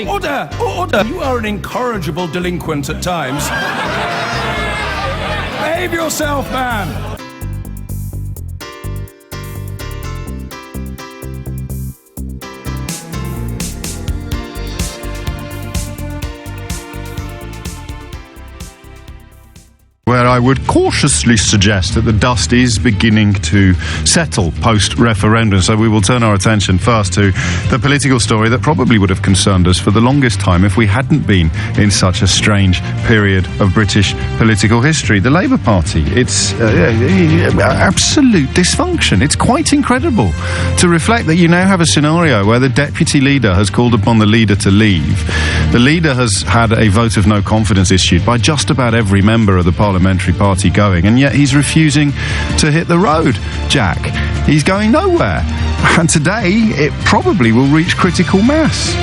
Order! Order! You are an incorrigible delinquent at times. Behave yourself, man! Where I would cautiously suggest that the dust is beginning to settle post-referendum. So we will turn our attention first to the political story that probably would have concerned us for the longest time if we hadn't been in such a strange period of British political history. The Labour Party, it's absolute dysfunction. It's quite incredible to reflect that you now have a scenario where the deputy leader has called upon the leader to leave. The leader has had a vote of no confidence issued by just about every member of the parliamentary party going, and yet he's refusing to hit the road, Jack. He's going nowhere. And today, it probably will reach critical mass.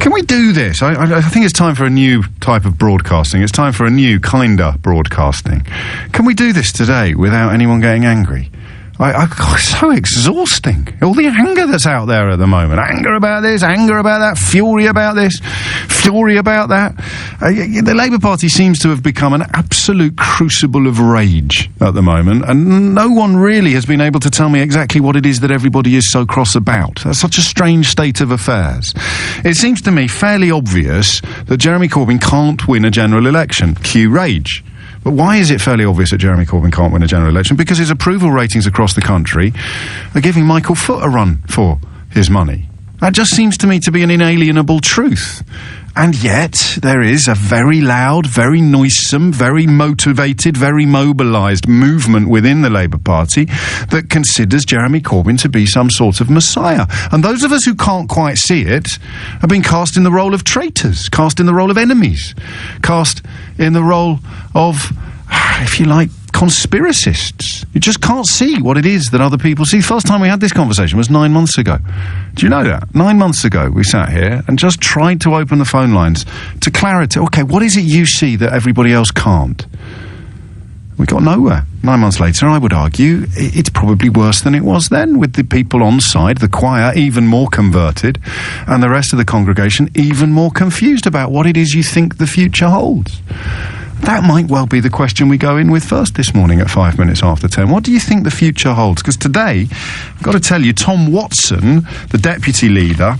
Can we do this? I think it's time for a new type of broadcasting. It's time for a new kinda broadcasting. Can we do this today without anyone getting angry? It's so exhausting. All the anger that's out there at the moment. Anger about this, anger about that, fury about this, fury about that. The Labour Party seems to have become an absolute crucible of rage at the moment, and no one really has been able to tell me exactly what it is that everybody is so cross about. That's such a strange state of affairs. It seems to me fairly obvious that Jeremy Corbyn can't win a general election. Cue rage. But why is it fairly obvious that Jeremy Corbyn can't win a general election? Because his approval ratings across the country are giving Michael Foot a run for his money. That just seems to me to be an inalienable truth. And yet, there is a very loud, very noisome, very motivated, very mobilised movement within the Labour Party that considers Jeremy Corbyn to be some sort of messiah. And those of us who can't quite see it have been cast in the role of traitors, cast in the role of enemies, cast in the role of, if you like, conspiracists. You just can't see what it is that other people see. First time we had this conversation was 9 months ago. Do you know that? 9 months ago we sat here and just tried to open the phone lines to clarity. Okay, what is it you see that everybody else can't? We got nowhere. 9 months later, I would argue it's probably worse than it was then, with the people on side, the choir even more converted, and the rest of the congregation even more confused about what it is you think the future holds. That might well be the question we go in with first this morning at 5 minutes after 10. What do you think the future holds? Because today, I've got to tell you, Tom Watson, the deputy leader,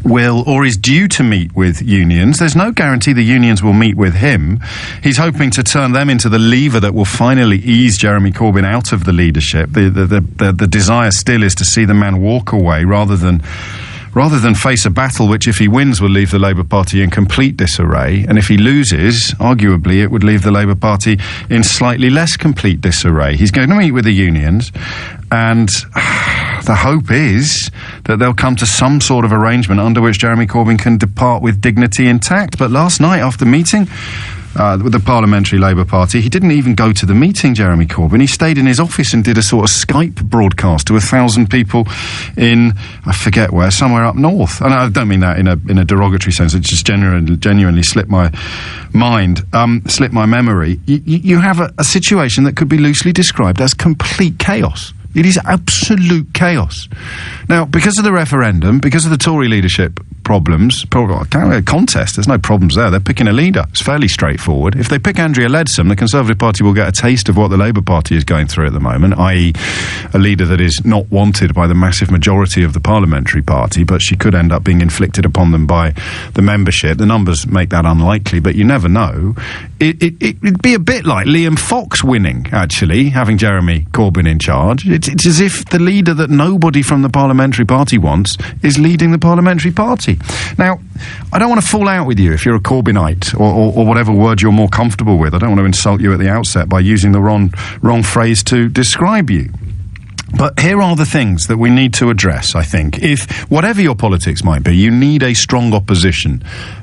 will or is due to meet with unions. There's no guarantee the unions will meet with him. He's hoping to turn them into the lever that will finally ease Jeremy Corbyn out of the leadership. The desire still is to see the man walk away rather than face a battle which, if he wins, will leave the Labour Party in complete disarray, and if he loses, arguably it would leave the Labour Party in slightly less complete disarray. He's going to meet with the unions, and the hope is that they'll come to some sort of arrangement under which Jeremy Corbyn can depart with dignity intact. But last night, after meeting with the Parliamentary Labour Party, he didn't even go to the meeting, Jeremy Corbyn. He stayed in his office and did a sort of Skype broadcast to 1,000 people in, I forget where, somewhere up north. And I don't mean that in a derogatory sense. It just genuinely slipped my mind, slipped my memory. You have a situation that could be loosely described as complete chaos. It is absolute chaos. Now, because of the referendum, because of the Tory leadership contest, there's no problems there. They're picking a leader. It's fairly straightforward. If they pick Andrea Leadsom, the Conservative Party will get a taste of what the Labour Party is going through at the moment, i.e. a leader that is not wanted by the massive majority of the Parliamentary Party, but she could end up being inflicted upon them by the membership. The numbers make that unlikely, but you never know. It'd be a bit like Liam Fox winning, actually, having Jeremy Corbyn in charge. It's as if the leader that nobody from the Parliamentary Party wants is leading the Parliamentary Party. Now, I don't want to fall out with you if you're a Corbynite or whatever word you're more comfortable with. I don't want to insult you at the outset by using the wrong phrase to describe you. But here are the things that we need to address, I think. If, whatever your politics might be, you need a strong opposition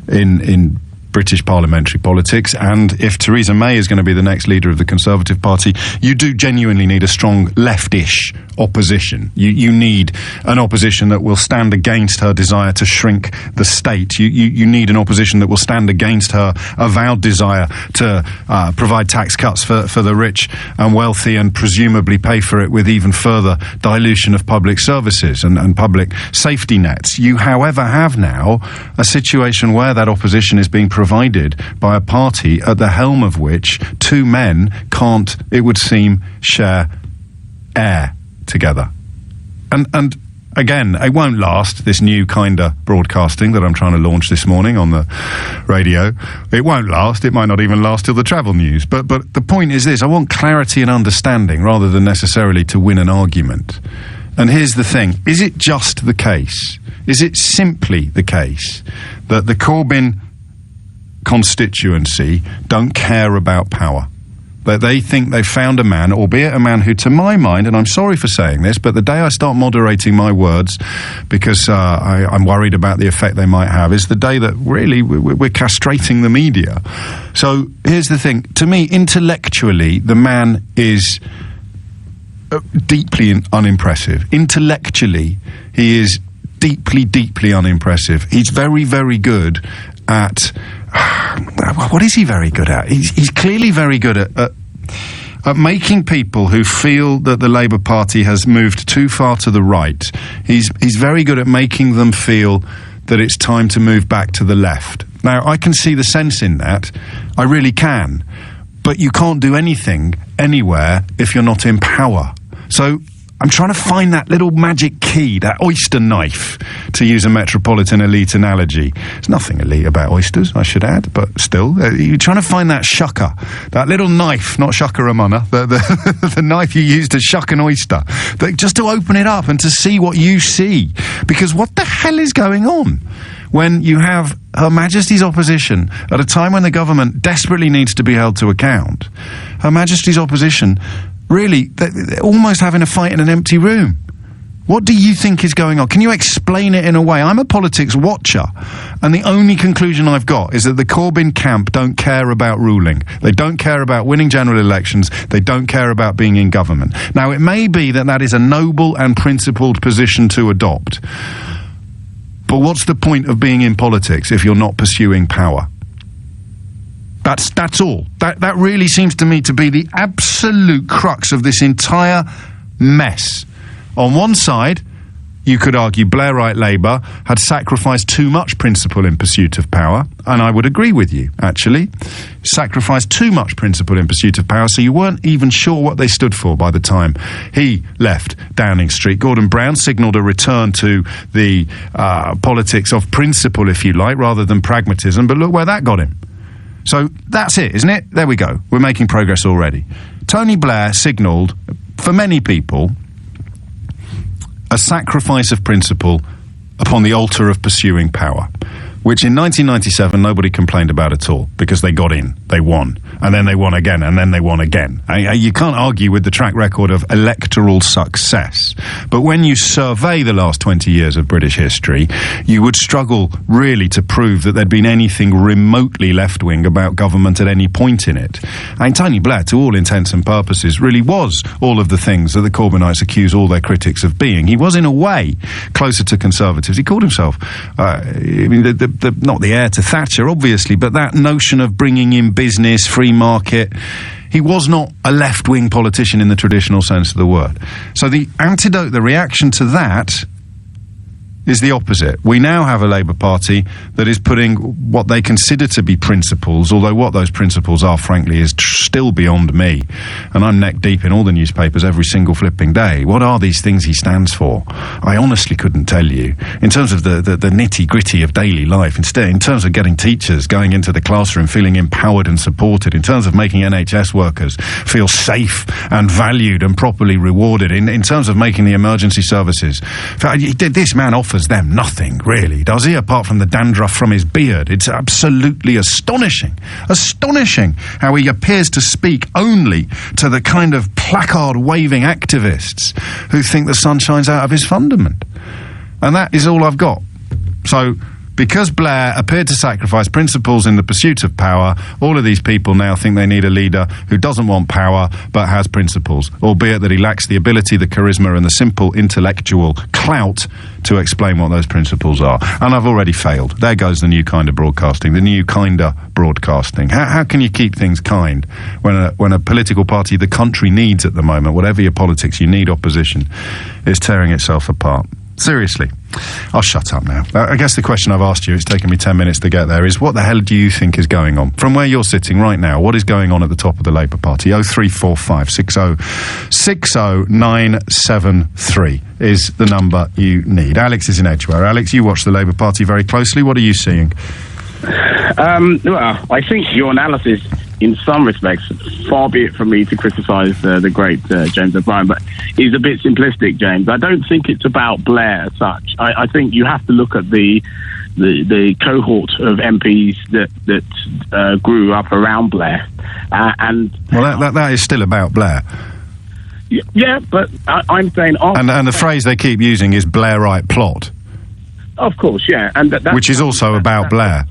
in British parliamentary politics, and if Theresa May is going to be the next leader of the Conservative Party, you do genuinely need a strong leftish opposition. You need an opposition that will stand against her desire to shrink the state. You need an opposition that will stand against her avowed desire to provide tax cuts for the rich and wealthy, and presumably pay for it with even further dilution of public services and public safety nets. You, however, have now a situation where that opposition is being provided by a party at the helm of which two men can't, it would seem, share air together. And again, it won't last, this new kind of broadcasting that I'm trying to launch this morning on the radio. It won't last. It might not even last till the travel news. But the point is this: I want clarity and understanding rather than necessarily to win an argument. And here's the thing. Is it just the case? Is it simply the case that the Corbyn constituency don't care about power? That they think they've found a man, albeit a man who, to my mind, and I'm sorry for saying this, but the day I start moderating my words, because I'm worried about the effect they might have, is the day that really we're castrating the media. So here's the thing. To me, intellectually, the man is deeply unimpressive. Intellectually, he is deeply, deeply unimpressive. He's very, very good at... What is he very good at? He's clearly very good at making people who feel that the Labour Party has moved too far to the right. He's very good at making them feel that it's time to move back to the left. Now, I can see the sense in that. I really can. But you can't do anything anywhere if you're not in power. So I'm trying to find that little magic key, that oyster knife, to use a metropolitan elite analogy. There's nothing elite about oysters, I should add, but still, you're trying to find that shucker, that little knife, not shakaramana, the knife you use to shuck an oyster, just to open it up and to see what you see. Because what the hell is going on when you have Her Majesty's opposition at a time when the government desperately needs to be held to account? Her Majesty's opposition really, they're almost having a fight in an empty room. What do you think is going on? Can you explain it in a way? I'm a politics watcher, and the only conclusion I've got is that the Corbyn camp don't care about ruling. They don't care about winning general elections. They don't care about being in government. Now, it may be that that is a noble and principled position to adopt. But what's the point of being in politics if you're not pursuing power? That's all. That really seems to me to be the absolute crux of this entire mess. On one side, you could argue Blairite Labour had sacrificed too much principle in pursuit of power, and I would agree with you, actually. Sacrificed too much principle in pursuit of power, so you weren't even sure what they stood for by the time he left Downing Street. Gordon Brown signalled a return to the politics of principle, if you like, rather than pragmatism, but look where that got him. So that's it, isn't it? There we go. We're making progress already. Tony Blair signalled, for many people, a sacrifice of principle upon the altar of pursuing power, which in 1997 nobody complained about at all, because they got in, they won, and then they won again, and then they won again. You can't argue with the track record of electoral success. But when you survey the last 20 years of British history, you would struggle really to prove that there'd been anything remotely left-wing about government at any point in it. Tony Blair, to all intents and purposes, really was all of the things that the Corbynites accuse all their critics of being. He was, in a way, closer to Conservatives. He called himself, not the heir to Thatcher, obviously, but that notion of bringing in business, free market. He was not a left-wing politician in the traditional sense of the word. So the antidote, the reaction to that, is the opposite. We now have a Labour Party that is putting what they consider to be principles, although what those principles are, frankly, is still beyond me. And I'm neck deep in all the newspapers every single flipping day. What are these things he stands for? I honestly couldn't tell you. In terms of the nitty-gritty of daily life, instead, in terms of getting teachers going into the classroom feeling empowered and supported, in terms of making NHS workers feel safe and valued and properly rewarded, in terms of making the emergency services. This man offers them nothing, really, does he, apart from the dandruff from his beard? It's absolutely astonishing how he appears to speak only to the kind of placard-waving activists who think the sun shines out of his fundament. And that is all I've got. So Because Blair appeared to sacrifice principles in the pursuit of power, all of these people now think they need a leader who doesn't want power but has principles, albeit that he lacks the ability, the charisma and the simple intellectual clout to explain what those principles are. And I've already failed. There goes the new kind of broadcasting, the new kinder broadcasting. How can you keep things kind when a political party the country needs at the moment, whatever your politics, you need opposition, is tearing itself apart? Seriously. I'll shut up now. I guess the question I've asked you, it's taken me 10 minutes to get there, is what the hell do you think is going on? From where you're sitting right now, what is going on at the top of the Labour Party? 0345 60 60973 is the number you need. Alex is in Edgware. Alex, you watch the Labour Party very closely. What are you seeing? Well, I think your analysis, in some respects, far be it from me to criticise the great James O'Brien, but is a bit simplistic, James. I don't think it's about Blair as such. I think you have to look at the cohort of MPs that grew up around Blair, that is still about Blair. Yeah, but I'm saying, and the phrase they keep using is Blairite plot. Of course, yeah, and which is also about Blair.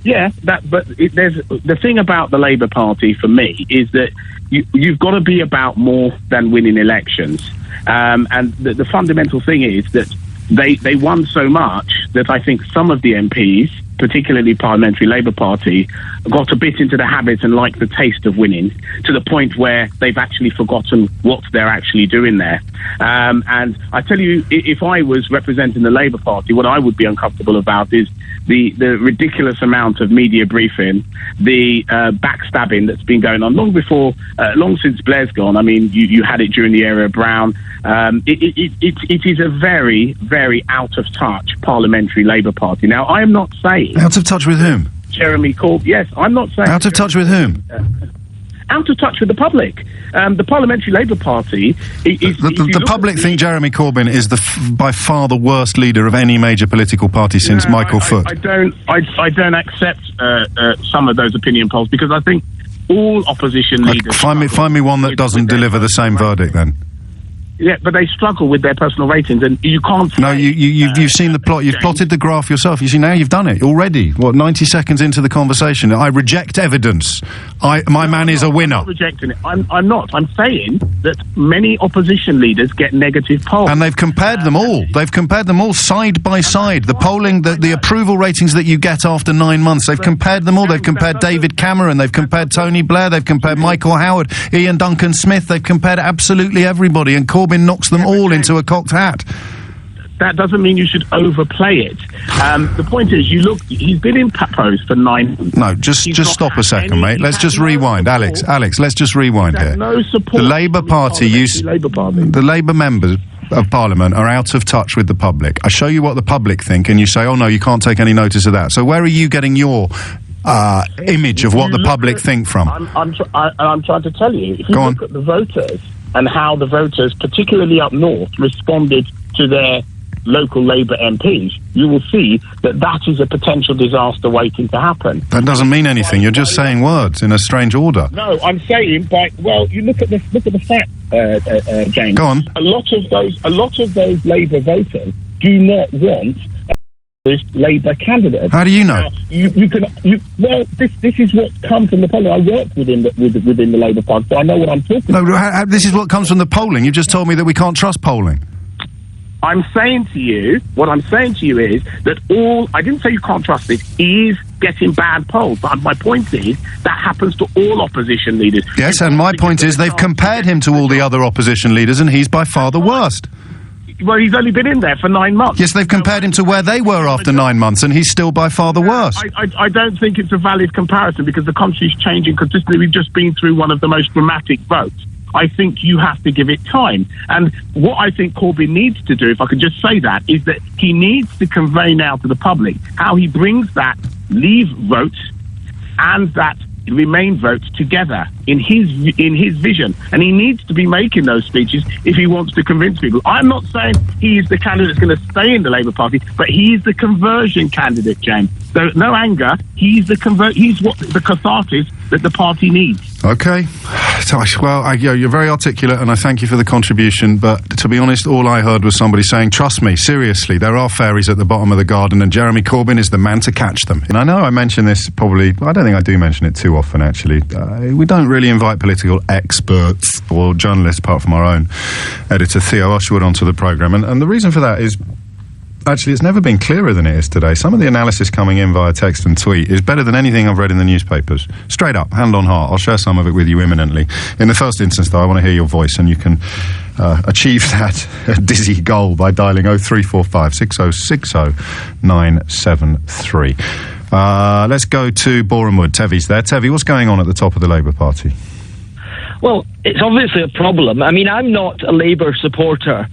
Yeah, there's the thing about the Labour Party for me is that you've got to be about more than winning elections, and the fundamental thing is that they won so much that I think some of the MPs, particularly Parliamentary Labour Party, got a bit into the habit and like the taste of winning, to the point where they've actually forgotten what they're actually doing there. And I tell you, if I was representing the Labour Party, what I would be uncomfortable about is the ridiculous amount of media briefing, the backstabbing that's been going on long since Blair's gone. I mean, you had it during the era of Brown. It is a very, very out of touch Parliamentary Labour Party. Now, I am not saying... Out of touch with whom? Jeremy Corbyn. Yes, I'm not saying... Out of touch with whom? Out of touch with the public. The Parliamentary Labour Party... The public think Jeremy Corbyn is by far the worst leader of any major political party since Michael Foot. I don't accept some of those opinion polls, because I think all opposition leaders... Find me one that doesn't deliver the same verdict, then. Yeah, but they struggle with their personal ratings, and you can't... No, you've seen the plot. You've plotted the graph yourself. You see, now you've done it already. 90 seconds into the conversation? I reject evidence. My man is a winner. I'm not rejecting it. I'm not. I'm saying that many opposition leaders get negative polls. And they've compared them all. They've compared them all side by side. The polling, the approval ratings that you get after 9 months, they've compared them all. They've compared David Cameron. They've compared Tony Blair. They've compared Michael Howard, Ian Duncan Smith. They've compared absolutely everybody. And Corbyn knocks them all into a cocked hat. That doesn't mean you should overplay it. The point is, he's been in post for 9 months. No, just stop a second, mate. Let's just rewind. Alex, let's just rewind here. No support. The Labour Party, the Labour members of Parliament are out of touch with the public. I show you what the public think, and you say, oh no, you can't take any notice of that. So where are you getting your image of what the public think from? I'm trying to tell you. If you look at the voters and how the voters, particularly up north, responded to their local Labour MPs, you will see that is a potential disaster waiting to happen. That doesn't mean anything. You're just saying words in a strange order. No, I'm saying you look at the fact, James. Go on. A lot of those Labour voters do not want Labour candidate. How do you know? This is what comes from the polling. I work within the Labour Party, so I know what I'm talking about. This is what comes from the polling. You've just told me that we can't trust polling. what I'm saying to you is that I didn't say you can't trust it, is getting bad polls. But my point is, that happens to all opposition leaders. Yes, and my point is they've compared him to all the other opposition leaders, and he's by far the worst. Well, he's only been in there for 9 months. Yes, they've compared him to where they were after 9 months, and he's still by far the worst. I don't think it's a valid comparison, because the country's changing consistently. We've just been through one of the most dramatic votes. I think you have to give it time. And what I think Corbyn needs to do, if I could just say that, is that he needs to convey now to the public how he brings that Leave vote and that Remain vote together in his vision, and he needs to be making those speeches if he wants to convince people. I'm not saying he is the candidate that's going to stay in the Labour Party, but he is the conversion candidate, James. So no anger. He's what the catharsis that the party needs. Okay. So, well, you're very articulate, and I thank you for the contribution, but to be honest, all I heard was somebody saying, trust me, seriously, there are fairies at the bottom of the garden, and Jeremy Corbyn is the man to catch them. And I know I mention this probably, I don't think I do mention it too often, actually. We don't really invite political experts or journalists, apart from our own editor, Theo Ushwood, onto the programme, and the reason for that is, actually, it's never been clearer than it is today. Some of the analysis coming in via text and tweet is better than anything I've read in the newspapers. Straight up, hand on heart. I'll share some of it with you imminently. In the first instance, though, I want to hear your voice, and you can achieve that dizzy goal by dialing 0345 6060 973. Let's go to Borehamwood. Tevi's there. Tevi, what's going on at the top of the Labour Party? Well, it's obviously a problem. I mean, I'm not a Labour supporter.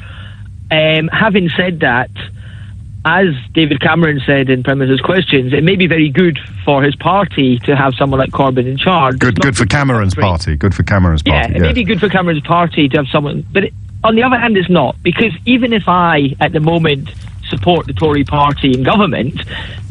Having said that, as David Cameron said in Premier's Questions, it may be very good for his party to have someone like Corbyn in charge. Good for Cameron's party. Good for Cameron's party. Yeah, it may be good for Cameron's party to have someone, but on the other hand, it's not, because even if I, at the moment, support the Tory party in government,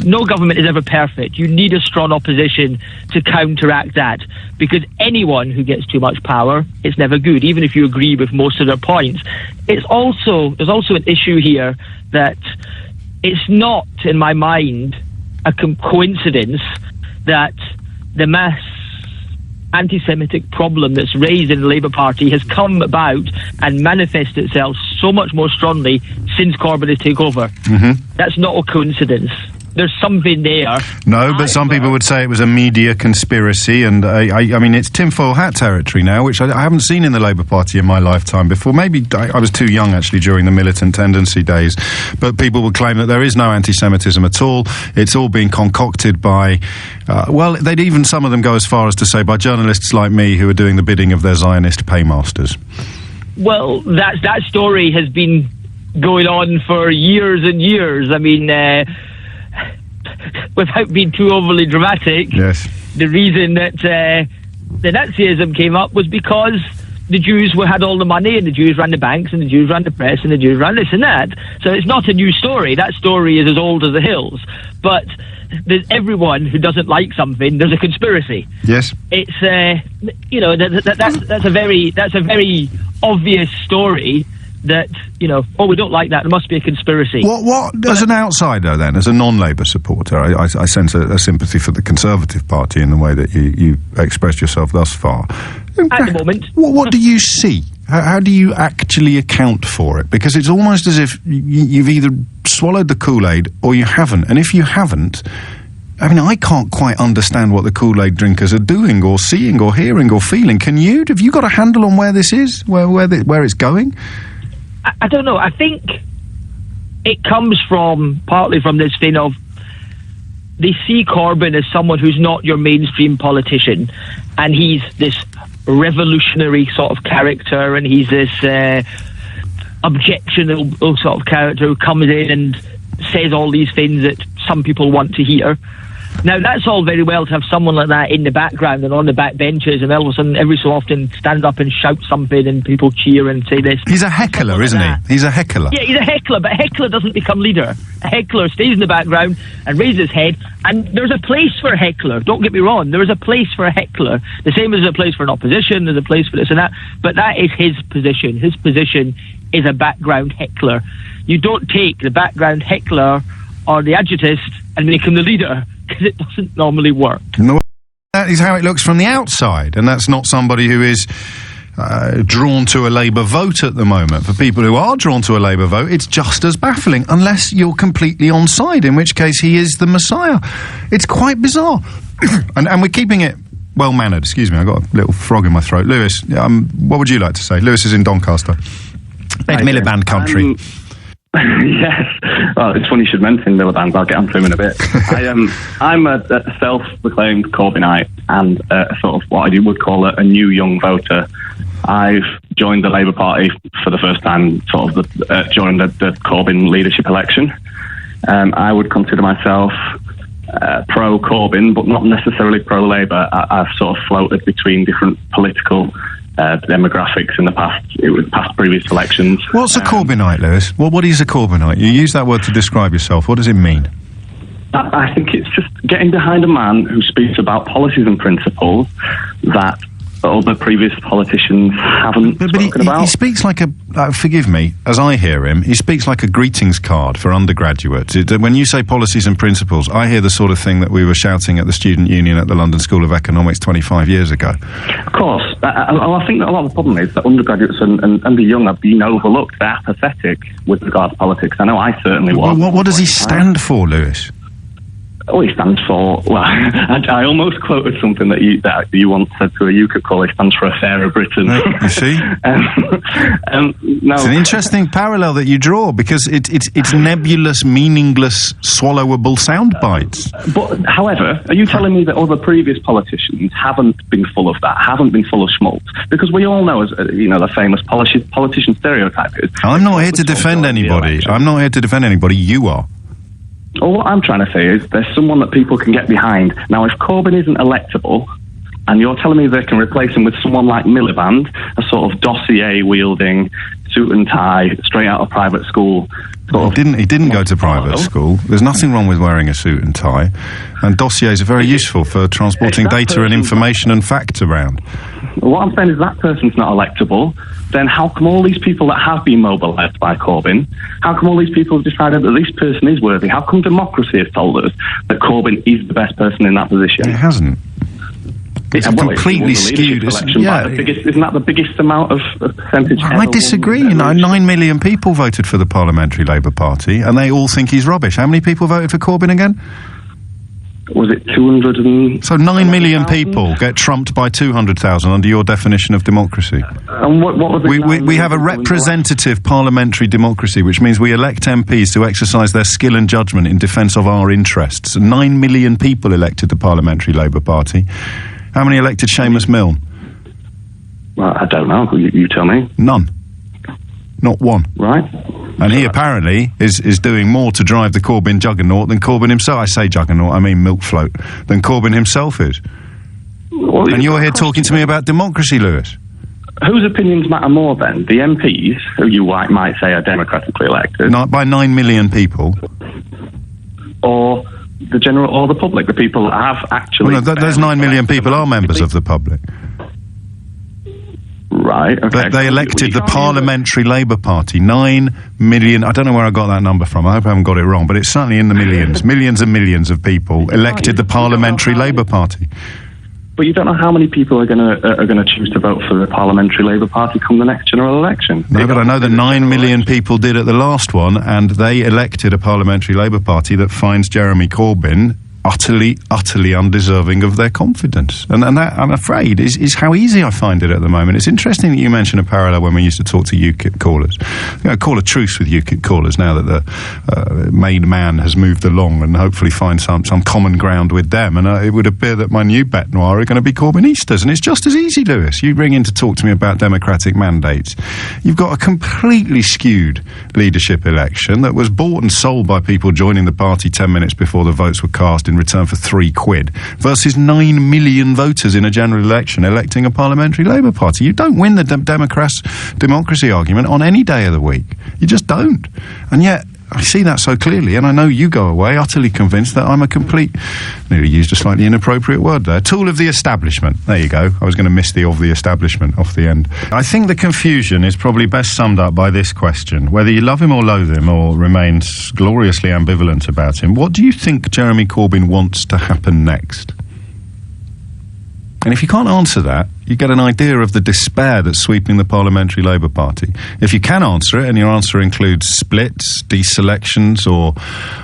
no government is ever perfect. You need a strong opposition to counteract that, because anyone who gets too much power, it's never good, even if you agree with most of their points. There's also an issue here that it's not, in my mind, a coincidence that the mass anti-Semitic problem that's raised in the Labour Party has come about and manifested itself so much more strongly since Corbyn has taken over. Mm-hmm. That's not a coincidence. There's something there. No, but some people would say it was a media conspiracy, and I mean, it's tinfoil hat territory now, which I haven't seen in the Labour Party in my lifetime before. Maybe I was too young, actually, during the militant tendency days, but people would claim that there is no anti-Semitism at all. It's all being concocted by, well, they'd even, some of them go as far as to say, by journalists like me who are doing the bidding of their Zionist paymasters. Well, that story has been going on for years and years. I mean, without being too overly dramatic, yes, the reason that the Nazism came up was because the Jews had all the money, and the Jews ran the banks, and the Jews ran the press, and the Jews ran this and that. So it's not a new story. That story is as old as the hills. But there's everyone who doesn't like something, there's a conspiracy. Yes. It's that's a very obvious story. That, we don't like that, there must be a conspiracy. What as an outsider then, as a non-Labour supporter, I sense a sympathy for the Conservative Party in the way that you expressed yourself thus far. At the moment. What do you see? How do you actually account for it? Because it's almost as if you've either swallowed the Kool-Aid or you haven't. And if you haven't, I mean, I can't quite understand what the Kool-Aid drinkers are doing or seeing or hearing or feeling. Can you? Have you got a handle on where this is, where it's going? I don't know. I think it comes partly from this thing of they see Corbyn as someone who's not your mainstream politician, and he's this revolutionary sort of character, and he's this objectionable sort of character who comes in and says all these things that some people want to hear. Now, that's all very well to have someone like that in the background and on the back benches, and all of a sudden, every so often, stand up and shout something and people cheer and say this. He's a heckler, isn't he? He's a heckler. Yeah, he's a heckler, but a heckler doesn't become leader. A heckler stays in the background and raises his head, and there's a place for a heckler. Don't get me wrong, there is a place for a heckler. The same as there's a place for an opposition, there's a place for this and that, but that is his position. His position is a background heckler. You don't take the background heckler or the adjutist and make him the leader, because it doesn't normally work. No, that is how it looks from the outside, and that's not somebody who is drawn to a Labour vote at the moment. For people who are drawn to a Labour vote, it's just as baffling, unless you're completely on side, in which case he is the Messiah. It's quite bizarre. and we're keeping it well-mannered. Excuse me, I've got a little frog in my throat. Lewis, what would you like to say? Lewis is in Doncaster. Ed Miliband country. Yes. Well, it's funny you should mention Miliband. I'll get onto him in a bit. I'm a self-proclaimed Corbynite and sort of what I would call a new young voter. I've joined the Labour Party for the first time sort of during the Corbyn leadership election. I would consider myself pro-Corbyn, but not necessarily pro-Labour. I've sort of floated between different political demographics in the past previous elections. What's a Corbynite, Lewis? What is a Corbynite? You use that word to describe yourself. What does it mean? I think it's just getting behind a man who speaks about policies and principles that other previous politicians haven't spoken about. He speaks like forgive me, as I hear him, he speaks like a greetings card for undergraduates. When you say policies and principles, I hear the sort of thing that we were shouting at the Student Union at the London School of Economics 25 years ago. Of course. I think that a lot of the problem is that undergraduates and the young have been overlooked. They're apathetic with regard to politics. I know I certainly was. Well, what does he stand for, Lewis? Oh, he stands for, well, I almost quoted something that you once said to a UKIP call. He stands for a fairer Britain. You see? No. It's an interesting parallel that you draw, because it's nebulous, meaningless, swallowable sound bites. But, however, are you telling me that other previous politicians haven't been full of that, haven't been full of schmaltz? Because we all know, as the famous politician stereotype is. I'm not here to defend anybody. I'm not here to defend anybody. You are. Well, what I'm trying to say is there's someone that people can get behind. Now, if Corbyn isn't electable, and you're telling me they can replace him with someone like Miliband, a sort of dossier-wielding, suit and tie, straight out of private school. He didn't go to private school. There's nothing wrong with wearing a suit and tie. And dossiers are very useful for transporting data and information and facts around. What I'm saying is that person's not electable. Then how come all these people that have been mobilised by Corbyn, how come all these people have decided that this person is worthy? How come democracy has told us that Corbyn is the best person in that position? It hasn't. It's completely skewed. Isn't that the biggest amount of percentage? I disagree. 9 million people voted for the Parliamentary Labour Party, and they all think he's rubbish. How many people voted for Corbyn again? Was it 200? So 9 million people get trumped by 200,000 under your definition of democracy. And what was it? We have a representative parliamentary democracy, which means we elect MPs to exercise their skill and judgment in defence of our interests. 9 million people elected the Parliamentary Labour Party. How many elected Seamus Milne? Well, I don't know. You tell me. None. Not one. Right. And he apparently is doing more to drive the Corbyn juggernaut than Corbyn himself. I say juggernaut, I mean milk float, than Corbyn himself is. Well, and you're here talking to me about democracy, Lewis. Whose opinions matter more then? The MPs, who you might say are democratically elected? Not by 9 million people. Or the general, or the public, the people that have actually... Well, no, those 9 million people are members of the public. Right, okay. They elected the Parliamentary Labour Party. 9 million... I don't know where I got that number from. I hope I haven't got it wrong, but it's certainly in the millions. Millions and millions of people elected the Parliamentary Labour Party. But you don't know how many people are going to choose to vote for the Parliamentary Labour Party come the next general election. No, but I know that 9 million people did at the last one, and they elected a Parliamentary Labour Party that finds Jeremy Corbyn utterly undeserving of their confidence. And that, I'm afraid, is how easy I find it at the moment. It's interesting that you mention a parallel when we used to talk to UKIP callers. Call a truce with UKIP callers now that the main man has moved along, and hopefully find some common ground with them. And it would appear that my new bête noire are going to be Corbynistas. And it's just as easy, Lewis. You ring in to talk to me about democratic mandates. You've got a completely skewed leadership election that was bought and sold by people joining the party 10 minutes before the votes were cast in return for £3 versus 9 million voters in a general election electing a Parliamentary Labour Party. You don't win the democracy argument on any day of the week. You just don't. And yet, I see that so clearly, and I know you go away utterly convinced that I'm a complete, nearly used a slightly inappropriate word there, tool of the establishment. There you go. I was going to miss the of the establishment off the end. I think the confusion is probably best summed up by this question. Whether you love him or loathe him or remain gloriously ambivalent about him, what do you think Jeremy Corbyn wants to happen next? And if you can't answer that, you get an idea of the despair that's sweeping the Parliamentary Labour Party. If you can answer it, and your answer includes splits, deselections, or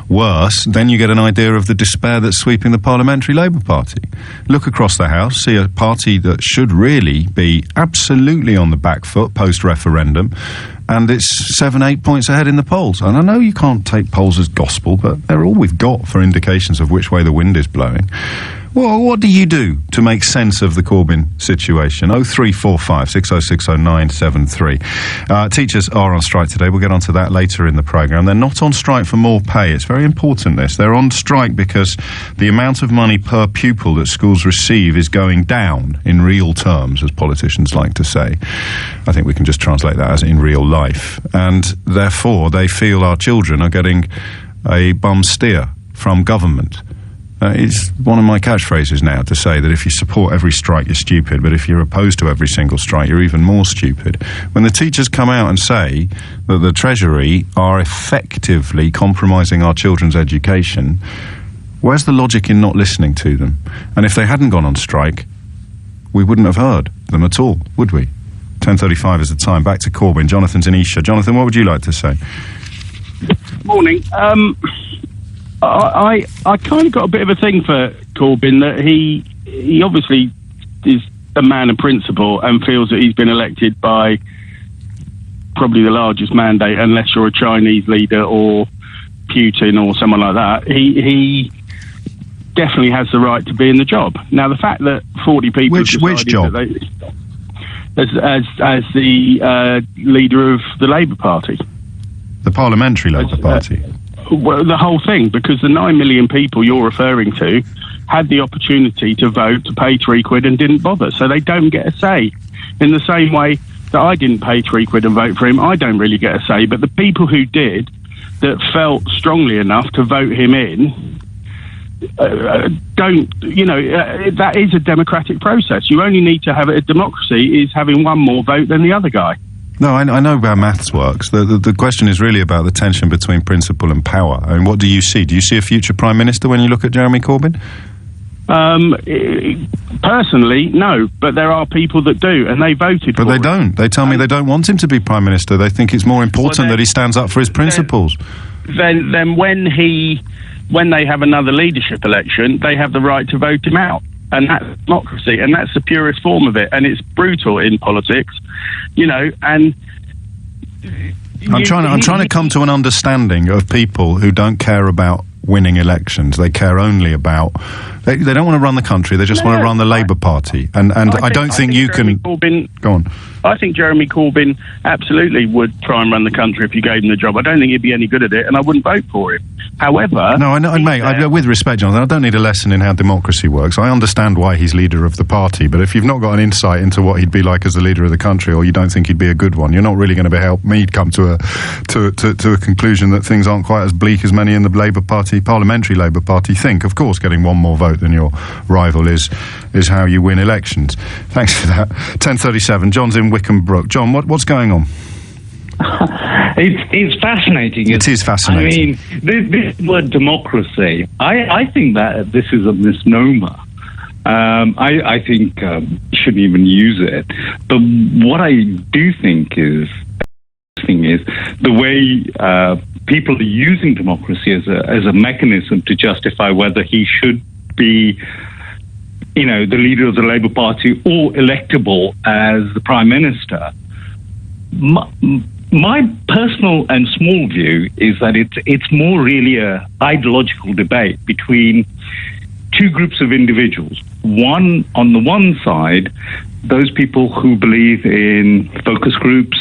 worse, then you get an idea of the despair that's sweeping the Parliamentary Labour Party. Look across the House, see a party that should really be absolutely on the back foot post-referendum, and it's 7-8 points ahead in the polls. And I know you can't take polls as gospel, but they're all we've got for indications of which way the wind is blowing. Well, what do you do to make sense of the Corbyn situation? 0345 6060 973. Teachers are on strike today. We'll get onto that later in the programme. They're not on strike for more pay. It's very important, this. They're on strike because the amount of money per pupil that schools receive is going down in real terms, as politicians like to say. I think we can just translate that as in real life. And therefore, they feel our children are getting a bum steer from government. It's one of my catchphrases now to say that if you support every strike, you're stupid, but if you're opposed to every single strike, you're even more stupid. When the teachers come out and say that the Treasury are effectively compromising our children's education, where's the logic in not listening to them? And if they hadn't gone on strike, we wouldn't have heard them at all, would we? 10:35 is the time. Back to Corbyn. Jonathan's in Esher. Jonathan, what would you like to say? Morning. I kind of got a bit of a thing for Corbyn, that he obviously is a man of principle and feels that he's been elected by probably the largest mandate, unless you're a Chinese leader or Putin or someone like that. He definitely has the right to be in the job. Now, the fact that 40 people which job? As the leader of the Labour Party. The Parliamentary Labour Party? Well, the whole thing, because the 9 million people you're referring to had the opportunity to vote, to pay £3 and didn't bother, so they don't get a say. In the same way that I didn't pay £3 and vote for him, I don't really get a say, but the people who did, that felt strongly enough to vote him in, that is a democratic process. You only need to have a democracy is having one more vote than the other guy. No, I know how maths works. The question is really about the tension between principle and power. I mean, what do you see? Do you see a future Prime Minister when you look at Jeremy Corbyn? Personally, no, but there are people that do, and they voted for him. But they don't. They tell me they don't want him to be Prime Minister. They think it's more important that he stands up for his principles. Then when they have another leadership election, they have the right to vote him out. And that's democracy, and that's the purest form of it, and it's brutal in politics, and I'm trying to come to an understanding of people who don't care about winning elections. They care only about they don't want to run the country, they just want to run the Labour Party, and I don't think you can go on. I think Jeremy Corbyn absolutely would try and run the country if you gave him the job. I don't think he'd be any good at it, and I wouldn't vote for him. However... No, I know, mate, with respect, Jonathan, I don't need a lesson in how democracy works. I understand why he's leader of the party, but if you've not got an insight into what he'd be like as the leader of the country, or you don't think he'd be a good one, you're not really going to help me come to a conclusion that things aren't quite as bleak as many in the Labour Party, Parliamentary Labour Party, think. Of course, getting one more vote than your rival is how you win elections. Thanks for that. 10:37, John's in Wickham Brook. John, what's going on? It's fascinating. It is fascinating. I mean, this word democracy, I think that this is a misnomer. I think you shouldn't even use it. But what I do think is the way people are using democracy as a mechanism to justify whether he should be the leader of the Labour Party or electable as the Prime Minister. My personal and small view is that it's more really a ideological debate between two groups of individuals. One, on the one side, those people who believe in focus groups,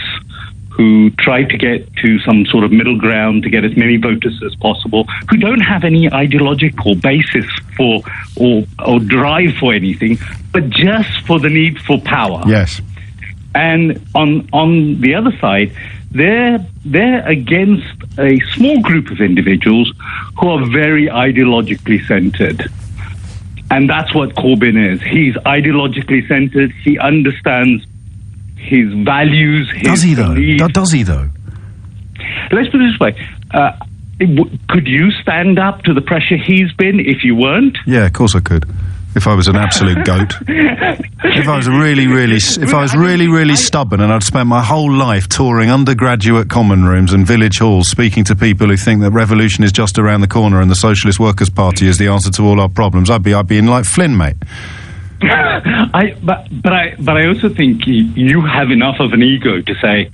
who try to get to some sort of middle ground to get as many voters as possible, who don't have any ideological basis for or drive for anything, but just for the need for power. Yes. And on the other side, they're against a small group of individuals who are very ideologically centered. And that's what Corbyn is. He's ideologically centered. He understands his values, his beliefs. Does he, though? Let's put it this way. Could you stand up to the pressure he's been if you weren't? Yeah, of course I could. If I was an absolute goat. If I was really stubborn and I'd spent my whole life touring undergraduate common rooms and village halls speaking to people who think that revolution is just around the corner and the Socialist Workers' Party is the answer to all our problems, I'd be in like Flynn, mate. But I also think you have enough of an ego to say,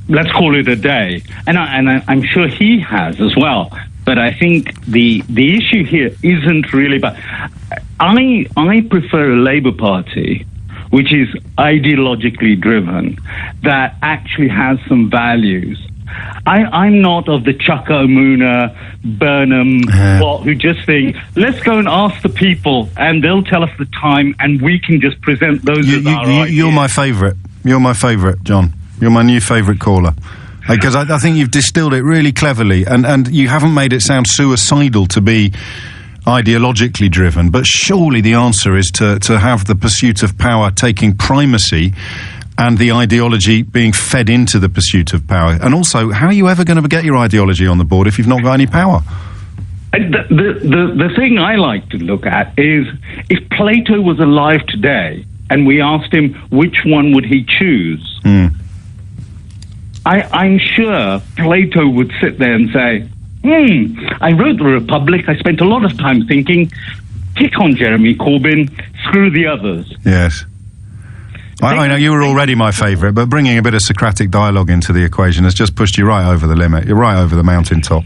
let's call it a day, and I'm sure he has as well. But I think the issue here isn't really about. I prefer a Labour Party which is ideologically driven, that actually has some values. I'm not of the Chaka Omuna, Burnham lot who just think, let's go and ask the people and they'll tell us the time and we can just present those as our ideas. You're my favourite. You're my favourite, John. You're my new favourite caller. Because I think you've distilled it really cleverly, and you haven't made it sound suicidal to be ideologically driven, but surely the answer is to have the pursuit of power taking primacy and the ideology being fed into the pursuit of power. And also, how are you ever going to get your ideology on the board if you've not got any power? The thing I like to look at is if Plato was alive today and we asked him which one would he choose, I'm sure Plato would sit there and say, I wrote The Republic, I spent a lot of time thinking, pick on Jeremy Corbyn, screw the others. Yes. I know you were already my favourite, but bringing a bit of Socratic dialogue into the equation has just pushed you right over the limit. You're right over the mountaintop.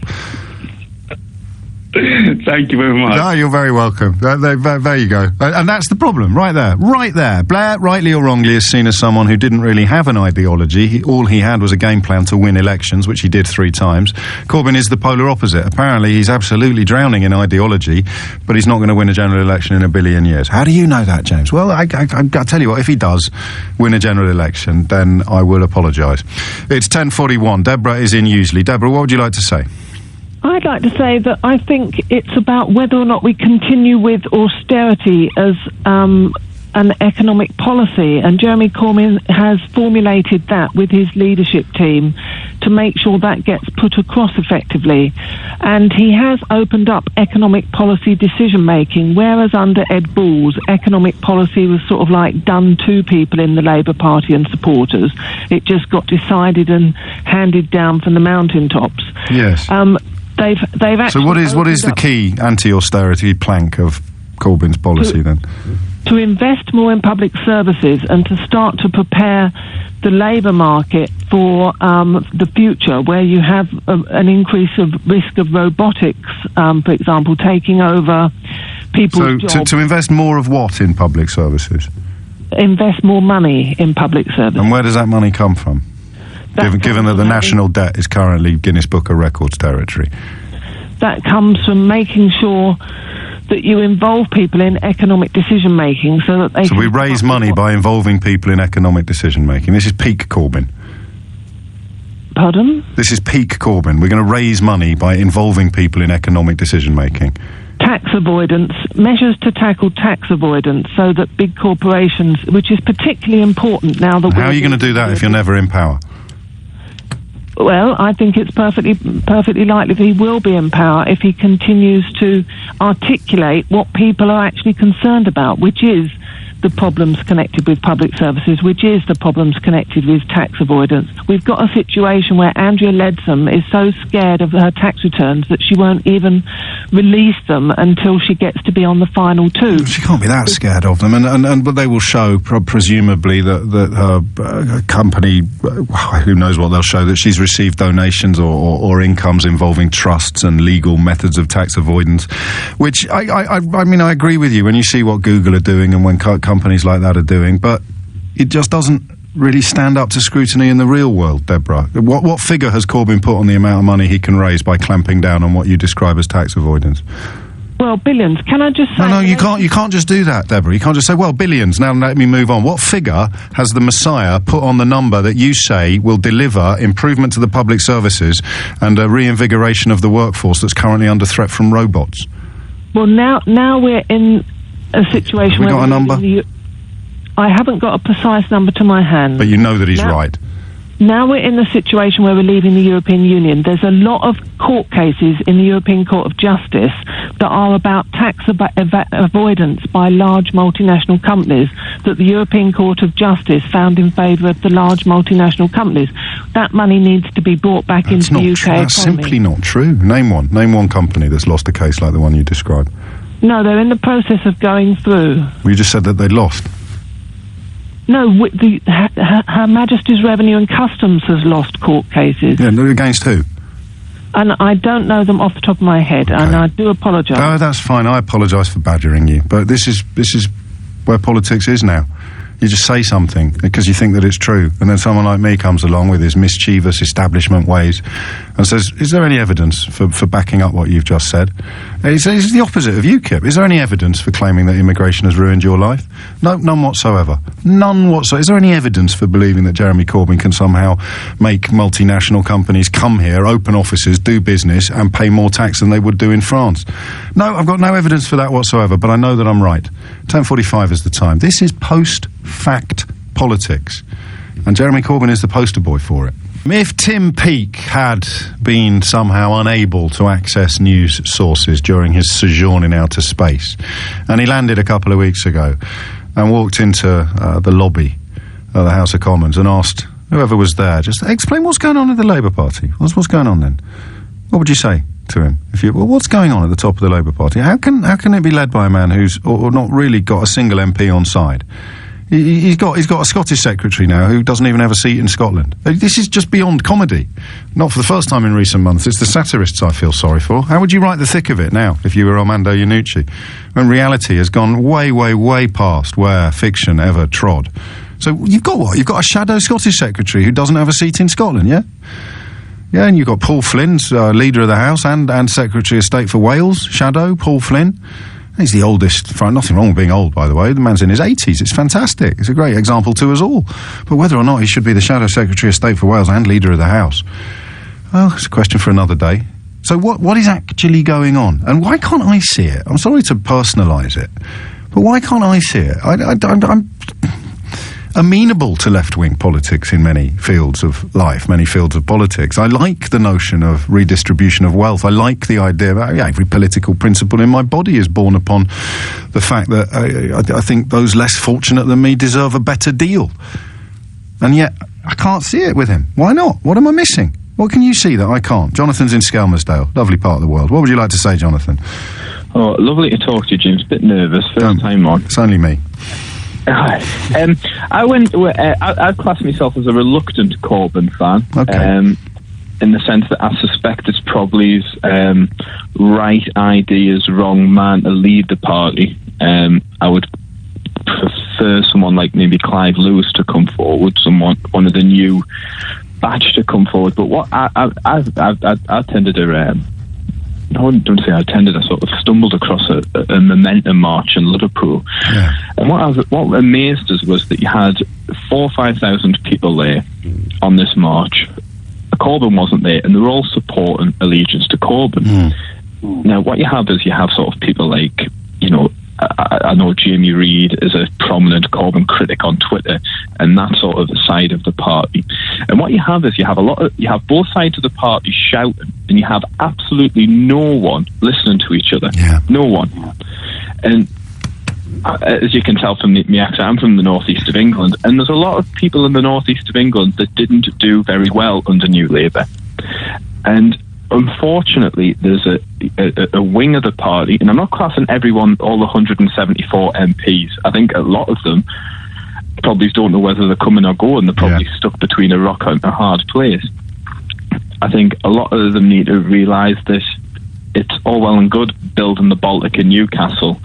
Thank you very much. No, you're very welcome. There you go. And that's the problem, right there. Right there. Blair, rightly or wrongly, is seen as someone who didn't really have an ideology. All he had was a game plan to win elections, which he did 3 times. Corbyn is the polar opposite. Apparently, he's absolutely drowning in ideology, but he's not going to win a general election in a billion years. How do you know that, James? Well, I tell you what, if he does win a general election, then I will apologise. It's 10:41. Deborah is in Useley. Deborah, what would you like to say? I'd like to say that I think it's about whether or not we continue with austerity as an economic policy, and Jeremy Corbyn has formulated that with his leadership team to make sure that gets put across effectively. And he has opened up economic policy decision making, whereas under Ed Balls, economic policy was sort of like done to people in the Labour Party and supporters. It just got decided and handed down from the mountaintops. Yes. They've actually. So what is the key anti-austerity plank of Corbyn's policy then? To invest more in public services and to start to prepare the labour market for the future, where you have an increase of risk of robotics, for example, taking over people's jobs. To invest more of what in public services? Invest more money in public services. And where does that money come from? Given that the national debt is currently Guinness Book of Records territory. That comes from making sure that you involve people in economic decision making so that they So we raise money by involving people in economic decision making. This is peak Corbyn. Pardon? This is peak Corbyn. We're going to raise money by involving people in economic decision making. Tax avoidance, measures to tackle tax avoidance so that big corporations, which is particularly important now that How are you going to do that if you're never in power? Well, I think it's perfectly likely that he will be in power if he continues to articulate what people are actually concerned about, which is the problems connected with public services, which is the problems connected with tax avoidance. We've got a situation where Andrea Leadsom is so scared of her tax returns that she won't even release them until she gets to be on the final 2. She can't be that scared of them, but they will show presumably that her company, who knows what they'll show, that she's received donations or incomes involving trusts and legal methods of tax avoidance, which I mean, I agree with you when you see what Google are doing and when companies like that are doing, but it just doesn't really stand up to scrutiny in the real world, Deborah. What figure has Corbyn put on the amount of money he can raise by clamping down on what you describe as tax avoidance? Well, billions. Can I just say... No, you can't just do that, Deborah. You can't just say, well, billions, now let me move on. What figure has the Messiah put on the number that you say will deliver improvement to the public services and a reinvigoration of the workforce that's currently under threat from robots? Well, now we're in a situation where... Have we got a number? I haven't got a precise number to my hand. But you know that he's right. Now we're in the situation where we're leaving the European Union. There's a lot of court cases in the European Court of Justice that are about tax avoidance by large multinational companies that the European Court of Justice found in favour of the large multinational companies. That money needs to be brought back into the UK economy. That's simply not true. Name one company that's lost a case like the one you described. No, they're in the process of going through. Well, you just said that they lost. No, Her Majesty's Revenue and Customs has lost court cases. Yeah, against who? And I don't know them off the top of my head, and I do apologise. Oh, that's fine. I apologise for badgering you, but this is where politics is now. You just say something because you think that it's true, and then someone like me comes along with his mischievous establishment ways and says, is there any evidence for backing up what you've just said? It's the opposite of UKIP. Is there any evidence for claiming that immigration has ruined your life? No, none whatsoever. None whatsoever. Is there any evidence for believing that Jeremy Corbyn can somehow make multinational companies come here, open offices, do business, and pay more tax than they would do in France? No, I've got no evidence for that whatsoever, but I know that I'm right. 10:45 is the time. This is post-fact politics, and Jeremy Corbyn is the poster boy for it. If Tim Peake had been somehow unable to access news sources during his sojourn in outer space, and he landed a couple of weeks ago and walked into the lobby of the House of Commons and asked whoever was there, just explain what's going on in the Labour Party. What's going on then? What would you say to him? What's going on at the top of the Labour Party? How can it be led by a man who's or not really got a single MP on side? He's got a Scottish secretary now who doesn't even have a seat in Scotland. This is just beyond comedy. Not for the first time in recent months. It's the satirists I feel sorry for. How would you write the thick of it now if you were Armando Iannucci, when reality has gone way, way, way past where fiction ever trod? So you've got what? You've got a shadow Scottish secretary who doesn't have a seat in Scotland, yeah? Yeah, and you've got Paul Flynn, Leader of the House and Secretary of State for Wales, shadow, Paul Flynn. He's the oldest, nothing wrong with being old, by the way. The man's in his 80s. It's fantastic. It's a great example to us all. But whether or not he should be the Shadow Secretary of State for Wales and Leader of the House, well, it's a question for another day. So what is actually going on? And why can't I see it? I'm sorry to personalise it, but why can't I see it? I'm amenable to left-wing politics in many fields of life, many fields of politics. I like the notion of redistribution of wealth. I like the idea that every political principle in my body is born upon the fact that I think those less fortunate than me deserve a better deal. And yet, I can't see it with him. Why not? What am I missing? What can you see that I can't? Jonathan's in Skelmersdale, lovely part of the world. What would you like to say, Jonathan? Oh, lovely to talk to you, James. Bit nervous, first time on. It's only me. I'd class myself as a reluctant Corbyn fan, okay. In the sense that I suspect it's probably his right ideas, wrong man to lead the party. I would prefer someone like maybe Clive Lewis to come forward, one of the new batch to come forward. But what I tended to. I wouldn't say I attended. I sort of stumbled across a momentum march in Liverpool, yeah. And what amazed us was that you had 4,000 or 5,000 people there on this march. Corbyn wasn't there, and they were all supporting allegiance to Corbyn. Now, what you have is sort of people like, I know Jamie Reid is a prominent Corbyn critic on Twitter, and that sort of side of the party. And what you have is you have both sides of the party shouting, and you have absolutely no one listening to each other. Yeah. No one. And as you can tell from my accent, I'm from the northeast of England, and there's a lot of people in the northeast of England that didn't do very well under New Labour. And unfortunately, there's a wing of the party, and I'm not classing everyone, all the 174 MPs. I think a lot of them probably don't know whether they're coming or going. They're probably stuck between a rock and a hard place. I think a lot of them need to realise that it's all well and good building the Baltic in Newcastle,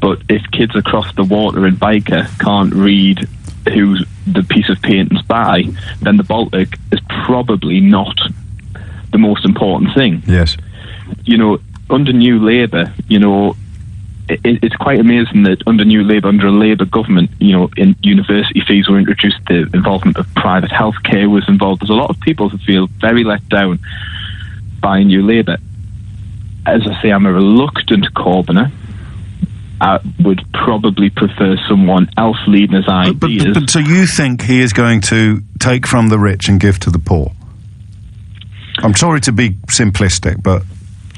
but if kids across the water in Byker can't read who the piece of paint's by, then the Baltic is probably not the most important thing. Yes. Under New Labour, it's quite amazing that under New Labour, under a Labour government, in university fees were introduced, the involvement of private healthcare was involved. There's a lot of people who feel very let down by New Labour. As I say, I'm a reluctant Corbyner. I would probably prefer someone else leading his ideas. But so you think he is going to take from the rich and give to the poor? I'm sorry to be simplistic, but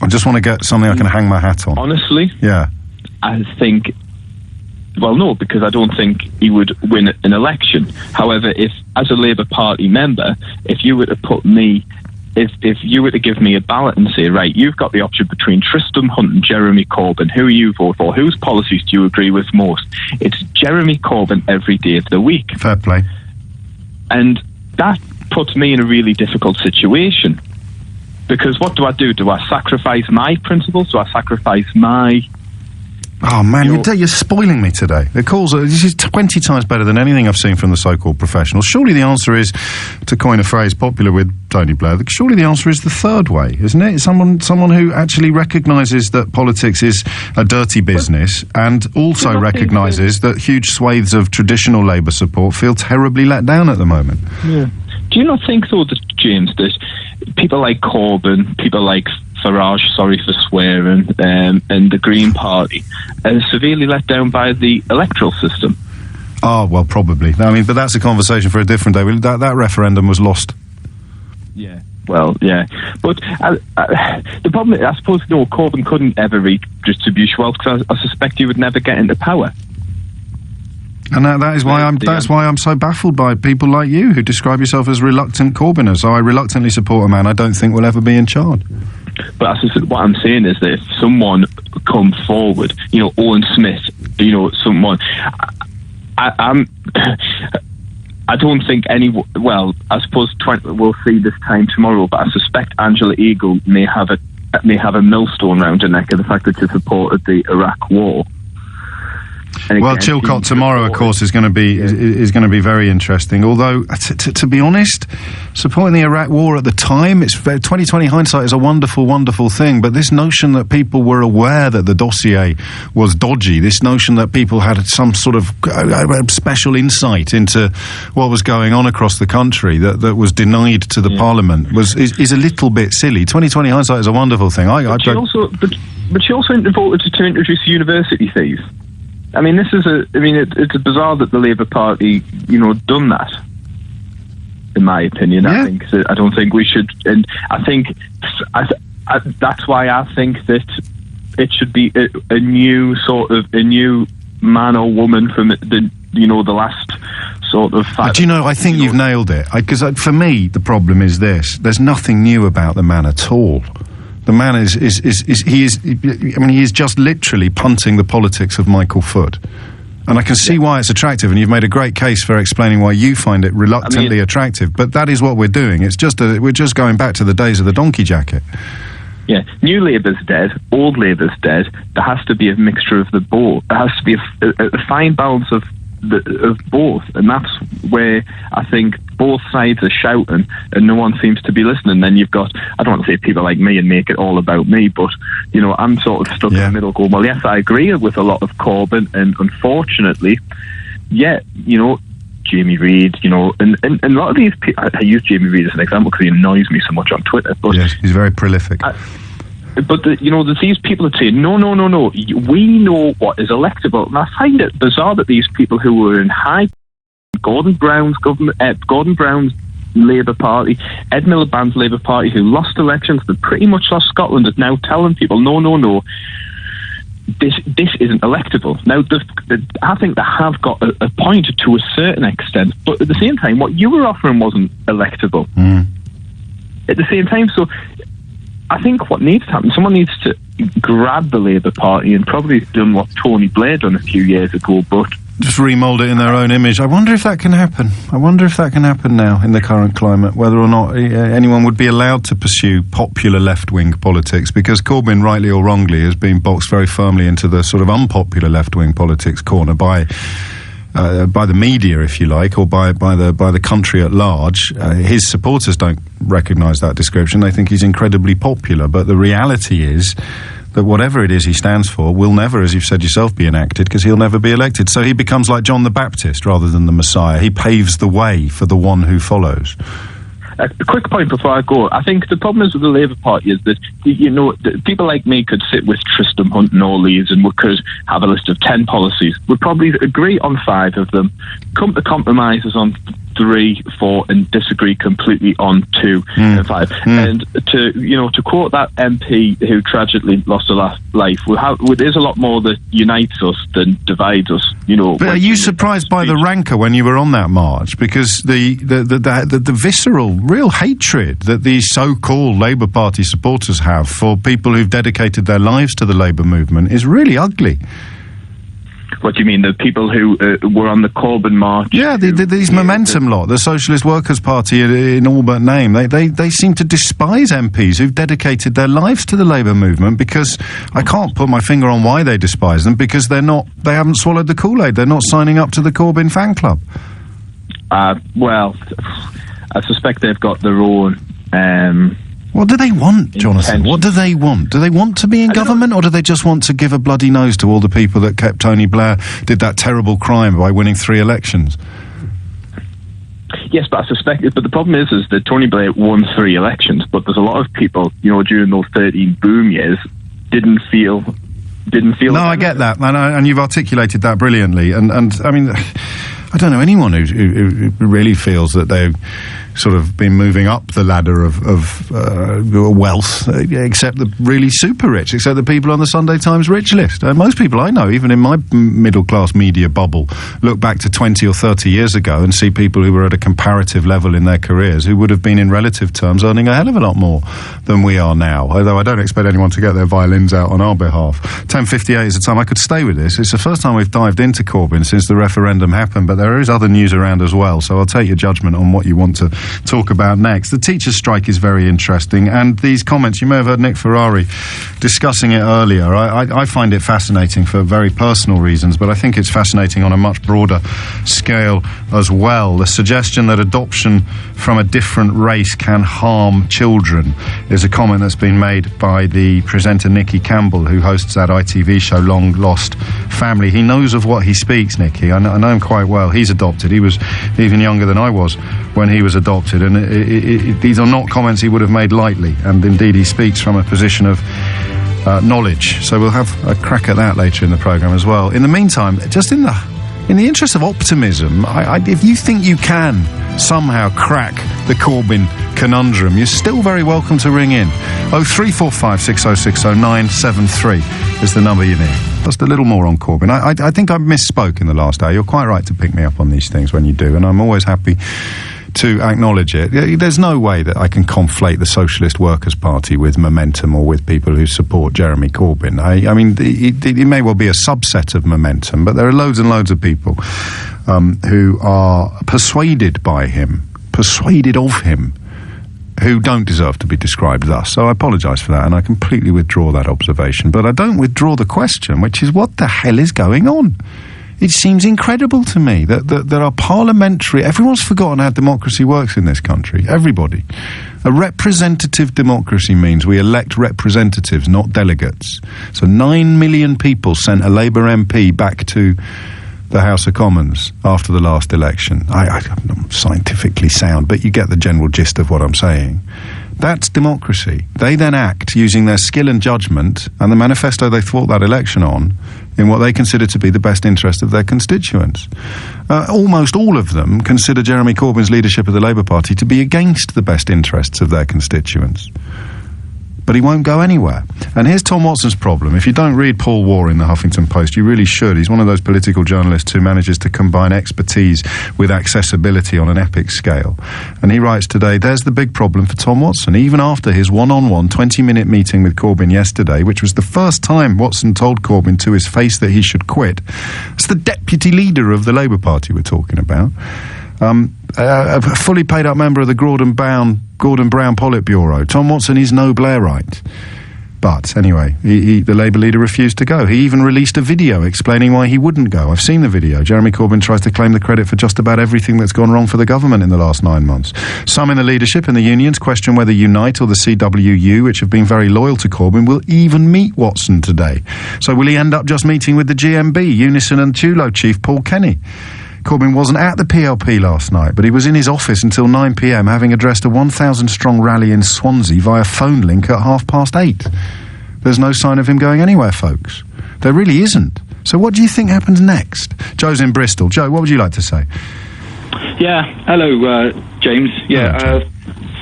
I just want to get something I can hang my hat on. Honestly? Yeah. I think... Well, no, because I don't think he would win an election. However, if, as a Labour Party member, if you were to put me... If you were to give me a ballot and say, right, you've got the option between Tristram Hunt and Jeremy Corbyn, who you vote for, whose policies do you agree with most? It's Jeremy Corbyn every day of the week. Fair play. And that puts me in a really difficult situation. Because what do? Do I sacrifice my principles? Do I sacrifice my Oh, man, you're spoiling me today. The calls are, this is 20 times better than anything I've seen from the so-called professionals. Surely the answer is, to coin a phrase popular with Tony Blair, surely the answer is the third way, isn't it? Someone who actually recognises that politics is a dirty business and also recognises that huge swathes of traditional Labour support feel terribly let down at the moment. Yeah. Do you not think, though, that, James, that people like Corbyn, people like Farage, sorry for swearing, and the Green Party are severely let down by the electoral system? Oh, well, probably. I mean, but that's a conversation for a different day. That referendum was lost. Yeah. Well, yeah. But the problem is, I suppose, Corbyn couldn't ever redistribute wealth because I suspect he would never get into power. And that is why I'm so baffled by people like you who describe yourself as reluctant Corbyners. So I reluctantly support a man I don't think will ever be in charge. But what I'm saying is that if someone come forward, Owen Smith, someone, I don't think well, I suppose we'll see this time tomorrow, but I suspect Angela Eagle may have a millstone round her neck of the fact that she supported the Iraq war. Well, Chilcot tomorrow, of course, is going to be very interesting. Although, to be honest, supporting the Iraq War at the time, 2020 hindsight is a wonderful, wonderful thing. But this notion that people were aware that the dossier was dodgy, this notion that people had some sort of special insight into what was going on across the country that was denied to the Parliament is a little bit silly. 2020 hindsight is a wonderful thing. But she also voted to introduce university fees. I mean, it's bizarre that the Labour Party, done that. In my opinion, yeah. I don't think we should, and I think that's why I think that it should be a new man or woman from the last sort of. Do you know? I think you've nailed it. Because for me, the problem is this: there's nothing new about the man at all. The man he is just literally punting the politics of Michael Foot. And I can see why it's attractive, and you've made a great case for explaining why you find it reluctantly attractive. But that is what we're doing. It's just we're just going back to the days of the donkey jacket. Yeah, New Labour's dead, Old Labour's dead. There has to be a mixture of the both. There has to be a fine balance of both, and that's where I think both sides are shouting and no one seems to be listening. Then you've got, I don't want to say people like me and make it all about me, but I'm sort of stuck in the middle going, well, yes, I agree with a lot of Corbyn, and unfortunately, Jamie Reid, and a lot of these people, I use Jamie Reid as an example because he annoys me so much on Twitter, but yes, he's very prolific. But there's these people that say, no, we know what is electable. And I find it bizarre that these people who were in high Gordon Brown's Labour Party, Ed Miliband's Labour Party, who lost elections, that pretty much lost Scotland, is now telling people, no, this isn't electable. Now, I think they have got a point to a certain extent, but at the same time, what you were offering wasn't electable. At the same time, so I think what needs to happen, someone needs to grab the Labour Party and probably done what Tony Blair done a few years ago, but just remould it in their own image. I wonder if that can happen. I wonder if that can happen now in the current climate, whether or not anyone would be allowed to pursue popular left-wing politics, because Corbyn, rightly or wrongly, has been boxed very firmly into the sort of unpopular left-wing politics corner by the media, if you like, or by the country at large. His supporters don't recognise that description. They think he's incredibly popular, but the reality is that whatever it is he stands for will never, as you've said yourself, be enacted, because he'll never be elected. So he becomes like John the Baptist rather than the Messiah. He paves the way for the one who follows. A quick point before I go. I think the problem is with the Labour Party is that, people like me could sit with Tristram Hunt and all these, and we could have a list of 10 policies. We'd probably agree on 5 of them, come to compromises on 3, 4, and disagree completely on 2 and 5. And to quote that MP who tragically lost her last life, there's a lot more that unites us than divides us. But are you surprised by the rancour when you were on that march? Because the visceral, real hatred that these so-called Labour Party supporters have for people who've dedicated their lives to the Labour movement is really ugly. What do you mean? The people who were on the Corbyn march? Yeah, these Momentum lot, the Socialist Workers' Party in all but name, they seem to despise MPs who've dedicated their lives to the Labour movement, because I can't put my finger on why they despise them, because they haven't swallowed the Kool-Aid. They're not signing up to the Corbyn fan club. Well, I suspect they've got their own... what do they want, Jonathan? What do they want? Do they want to be in government, or do they just want to give a bloody nose to all the people that kept Tony Blair, did that terrible crime by winning 3 elections? Yes, but I suspect it. But the problem is that Tony Blair won 3 elections, but there's a lot of people, during those 13 boom years, didn't feel. No, I get that, and you've articulated that brilliantly. And I mean, I don't know anyone who really feels that they've sort of been moving up the ladder of wealth, except the really super rich, except the people on the Sunday Times rich list. Most people I know, even in my middle-class media bubble, look back to 20 or 30 years ago and see people who were at a comparative level in their careers who would have been, in relative terms, earning a hell of a lot more than we are now, although I don't expect anyone to get their violins out on our behalf. 10:58 is the time. I could stay with this. It's the first time we've dived into Corbyn since the referendum happened, but there is other news around as well, so I'll take your judgment on what you want to talk about next. The teachers' strike is very interesting, and these comments, you may have heard Nick Ferrari discussing it earlier. I find it fascinating for very personal reasons, but I think it's fascinating on a much broader scale as well. The suggestion that adoption from a different race can harm children is a comment that's been made by the presenter Nicky Campbell, who hosts that ITV show Long Lost Family. He knows of what he speaks, Nicky. I know him quite well. He's adopted. He was even younger than I was when he was adopted, and these are not comments he would have made lightly, and indeed he speaks from a position of knowledge. So we'll have a crack at that later in the programme as well. In the meantime, just in the interest of optimism, if you think you can somehow crack the Corbyn conundrum, you're still very welcome to ring in. 0345 6060 973 is the number you need. Just a little more on Corbyn. I think I misspoke in the last hour. You're quite right to pick me up on these things when you do, and I'm always happy to acknowledge it. There's no way that I can conflate the Socialist Workers' Party with Momentum or with people who support Jeremy Corbyn. I mean, it may well be a subset of Momentum, but there are loads and loads of people who are persuaded by him, persuaded of him, who don't deserve to be described thus. So I apologise for that, and I completely withdraw that observation. But I don't withdraw the question, which is, what the hell is going on? It seems incredible to me that there are parliamentary... Everyone's forgotten how democracy works in this country. Everybody. A representative democracy means we elect representatives, not delegates. So 9 million people sent a Labour MP back to the House of Commons after the last election. I'm not scientifically sound, but you get the general gist of what I'm saying. That's democracy. They then act using their skill and judgment and the manifesto they fought that election on in what they consider to be the best interest of their constituents. Almost all of them consider Jeremy Corbyn's leadership of the Labour Party to be against the best interests of their constituents. But he won't go anywhere. And here's Tom Watson's problem. If you don't read Paul Waugh in the Huffington Post, you really should. He's one of those political journalists who manages to combine expertise with accessibility on an epic scale. And he writes today, there's the big problem for Tom Watson. Even after his one-on-one 20-minute meeting with Corbyn yesterday, which was the first time Watson told Corbyn to his face that he should quit, it's the deputy leader of the Labour Party we're talking about, a fully paid-up member of the Gordon Brown Politburo. Tom Watson is no Blairite. But anyway, the Labour leader refused to go. He even released a video explaining why he wouldn't go. I've seen the video. Jeremy Corbyn tries to claim the credit for just about everything that's gone wrong for the government in the last 9 months. Some in the leadership and the unions question whether Unite or the CWU, which have been very loyal to Corbyn, will even meet Watson today. So will he end up just meeting with the GMB, Unison and Tulo chief Paul Kenny? Corbyn wasn't at the PLP last night, but he was in his office until 9 p.m, having addressed a 1,000-strong rally in Swansea via phone link at 8:30. There's no sign of him going anywhere, folks. There really isn't. So what do you think happens next? Joe's in Bristol. Joe, what would you like to say? Yeah, hello, James. Yeah,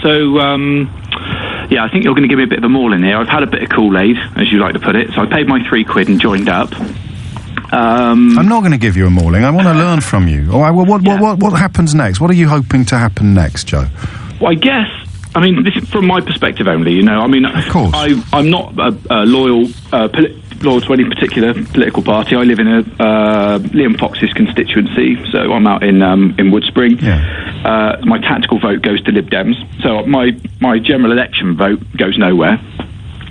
I think you're going to give me a bit of a mauling here. I've had a bit of Kool-Aid, as you like to put it, so I paid my £3 and joined up. I'm not going to give you a mauling. I want to learn from you. All right, well, what happens next? What are you hoping to happen next, Joe? Well, I guess, this is from my perspective only, I mean, of course. I'm not a loyal loyal to any particular political party. I live in Liam Fox's constituency, so I'm out in Woodspring. Yeah. My tactical vote goes to Lib Dems, so my general election vote goes nowhere.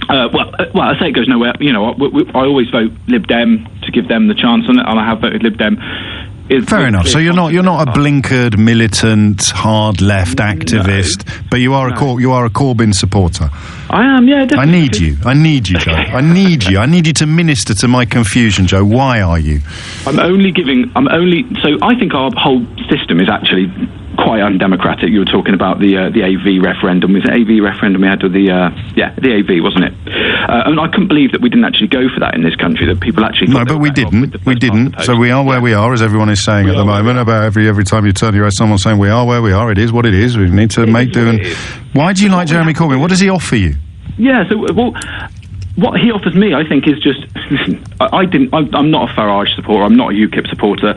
Well, I say it goes nowhere. You know, I always vote Lib Dem to give them the chance, and I have voted Lib Dem. Fair enough. So you're not a blinkered, militant, hard left activist, but you are a Corbyn supporter. I am, yeah, definitely. I need you, Joe. I need you to minister to my confusion, Joe. Why are you? So I think our whole system is actually quite undemocratic. You were talking about the AV referendum. Was it AV referendum we had with the AV, wasn't it? And I couldn't believe that we didn't actually go for that in this country, that people actually... No, but we didn't. So we are where we are, as everyone is saying at the moment. About every time you turn your head, someone's saying we are where we are. It is what it is. We need to make do. And why do you like Jeremy Corbyn? What does he offer you? Yeah, so, well, what he offers me, I think, is just... Listen, I'm not a Farage supporter. I'm not a UKIP supporter.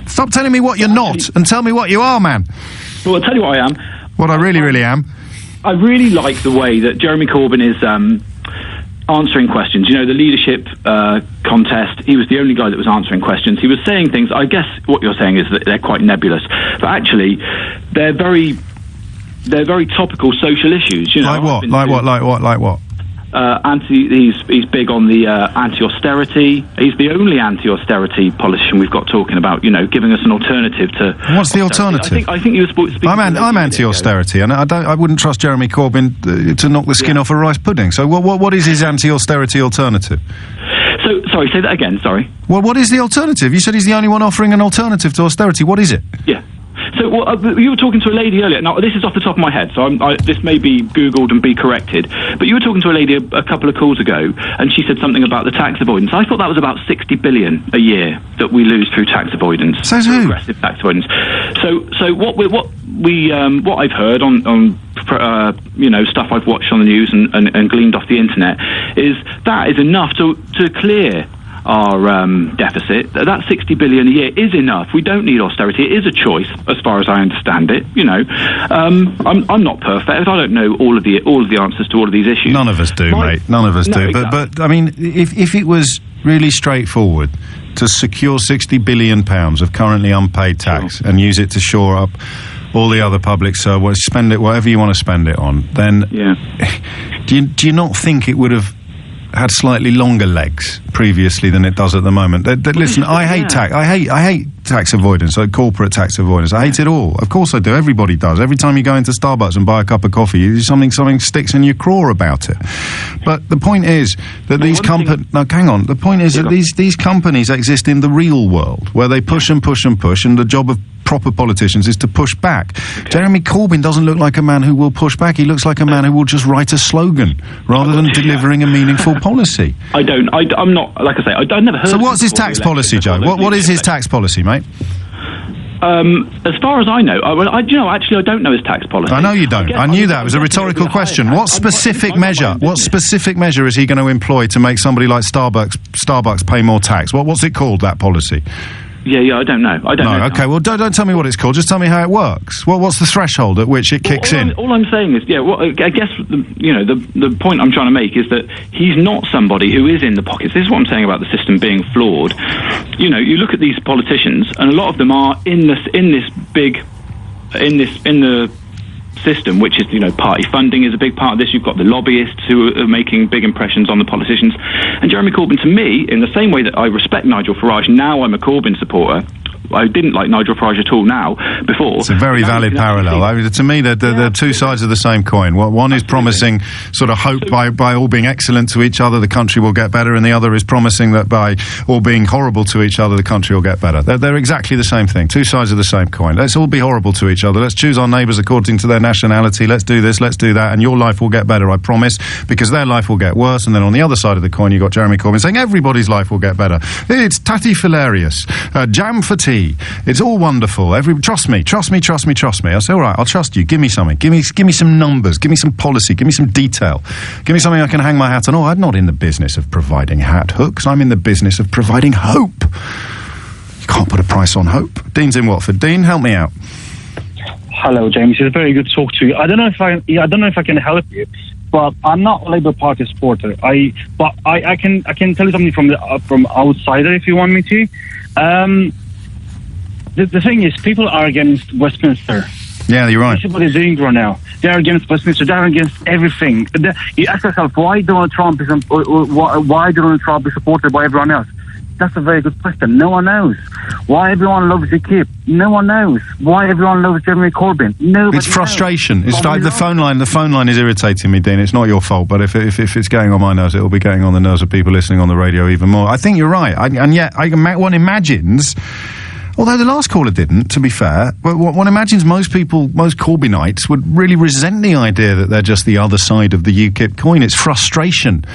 Stop telling me what you're not and tell me what you are, man. Well, I'll tell you what I am. What I really am. I really like the way that Jeremy Corbyn is answering questions. You know, the leadership contest, he was the only guy that was answering questions. He was saying things. I guess what you're saying is that they're quite nebulous, but actually they're very topical social issues. You know, Like what? He's big on the anti-austerity. He's the only anti-austerity politician we've got talking about, you know, giving us an alternative to... What's the alternative? I think you were speaking... I'm anti-austerity, and I wouldn't trust Jeremy Corbyn to knock the skin off a rice pudding. So what is his anti-austerity alternative? So, sorry, say that again, sorry. Well, what is the alternative? You said he's the only one offering an alternative to austerity. What is it? Yeah. So you were talking to a lady earlier. Now, this is off the top of my head, so this may be Googled and be corrected. But you were talking to a lady a couple of calls ago, and she said something about the tax avoidance. I thought that was about 60 billion a year that we lose through tax avoidance. Says who? Aggressive tax avoidance. So what I've heard on stuff I've watched on the news and gleaned off the internet is that is enough to clear our deficit. That 60 billion a year is enough. We don't need austerity. It is a choice, as far as I understand it. You know, I'm not perfect. I don't know all of the answers to all of these issues. None of us do, mate. None of us do. Exactly. But I mean, if it was really straightforward to secure 60 billion pounds of currently unpaid tax and use it to shore up all the other public service, spend it whatever you want to spend it on, then do you not think it would have had slightly longer legs previously than it does at the moment? Listen, I hate tax. I hate tax avoidance, like corporate tax avoidance. I hate it all. Of course I do. Everybody does. Every time you go into Starbucks and buy a cup of coffee, something sticks in your craw about it. But the point is that these companies... No, hang on. The point is that these companies exist in the real world, where they push and push and push, and the job of proper politicians is to push back. Okay. Jeremy Corbyn doesn't look like a man who will push back. He looks like a man who will just write a slogan rather than delivering a meaningful policy. I'm not, like I say, I've never heard... So what's his tax policy, Joe? What is his tax policy, mate? As far as I know, I don't know his tax policy. I know you don't. I knew that. It was a rhetorical question. What specific measure is he going to employ to make somebody like Starbucks pay more tax? What's it called, that policy? Yeah, I don't know. Okay, well, don't tell me what it's called. Just tell me how it works. What's the threshold at which it kicks in? All I'm saying is, I guess, the point I'm trying to make is that he's not somebody who is in the pockets. This is what I'm saying about the system being flawed. You know, you look at these politicians, and a lot of them are in the system, which is, party funding is a big part of this. You've got the lobbyists who are making big impressions on the politicians. And Jeremy Corbyn, to me, in the same way that I respect Nigel Farage, now I'm a Corbyn supporter. I didn't like Nigel Farage at all before. It's a very valid parallel. I mean, to me, they're two sides of the same coin. One is promising sort of hope by all being excellent to each other, the country will get better, and the other is promising that by all being horrible to each other, the country will get better. They're exactly the same thing. Two sides of the same coin. Let's all be horrible to each other. Let's choose our neighbours according to their nationality. Let's do this, let's do that, and your life will get better, I promise, because their life will get worse. And then on the other side of the coin, you've got Jeremy Corbyn saying everybody's life will get better. It's tatty hilarious. Jam for tea. It's all wonderful. Trust me. I say, all right, I'll trust you. Give me something. Give me some numbers. Give me some policy. Give me some detail. Give me something I can hang my hat on. Oh, I'm not in the business of providing hat hooks. I'm in the business of providing hope. You can't put a price on hope. Dean's in Watford. Dean, help me out. Hello, James. It's very good to talk to you. I don't know if I can help you, but I'm not a Labour Party supporter. I can tell you something from outsider if you want me to. The thing is, people are against Westminster. Yeah, you're right. This is what they're doing right now. They're against Westminster. They're against everything. You ask yourself, why Donald Trump is supported by everyone else? That's a very good question. No one knows. Why everyone loves UKIP? No one knows. Why everyone loves Jeremy Corbyn? Nobody It's frustration. knows. It's like the phone line. The phone line is irritating me, Dean. It's not your fault, but if it's getting on my nerves, it will be getting on the nerves of people listening on the radio even more. I think you're right, and yet one imagines. Although the last caller didn't, to be fair, but one imagines most Corbynites would really resent the idea that they're just the other side of the UKIP coin. It's frustration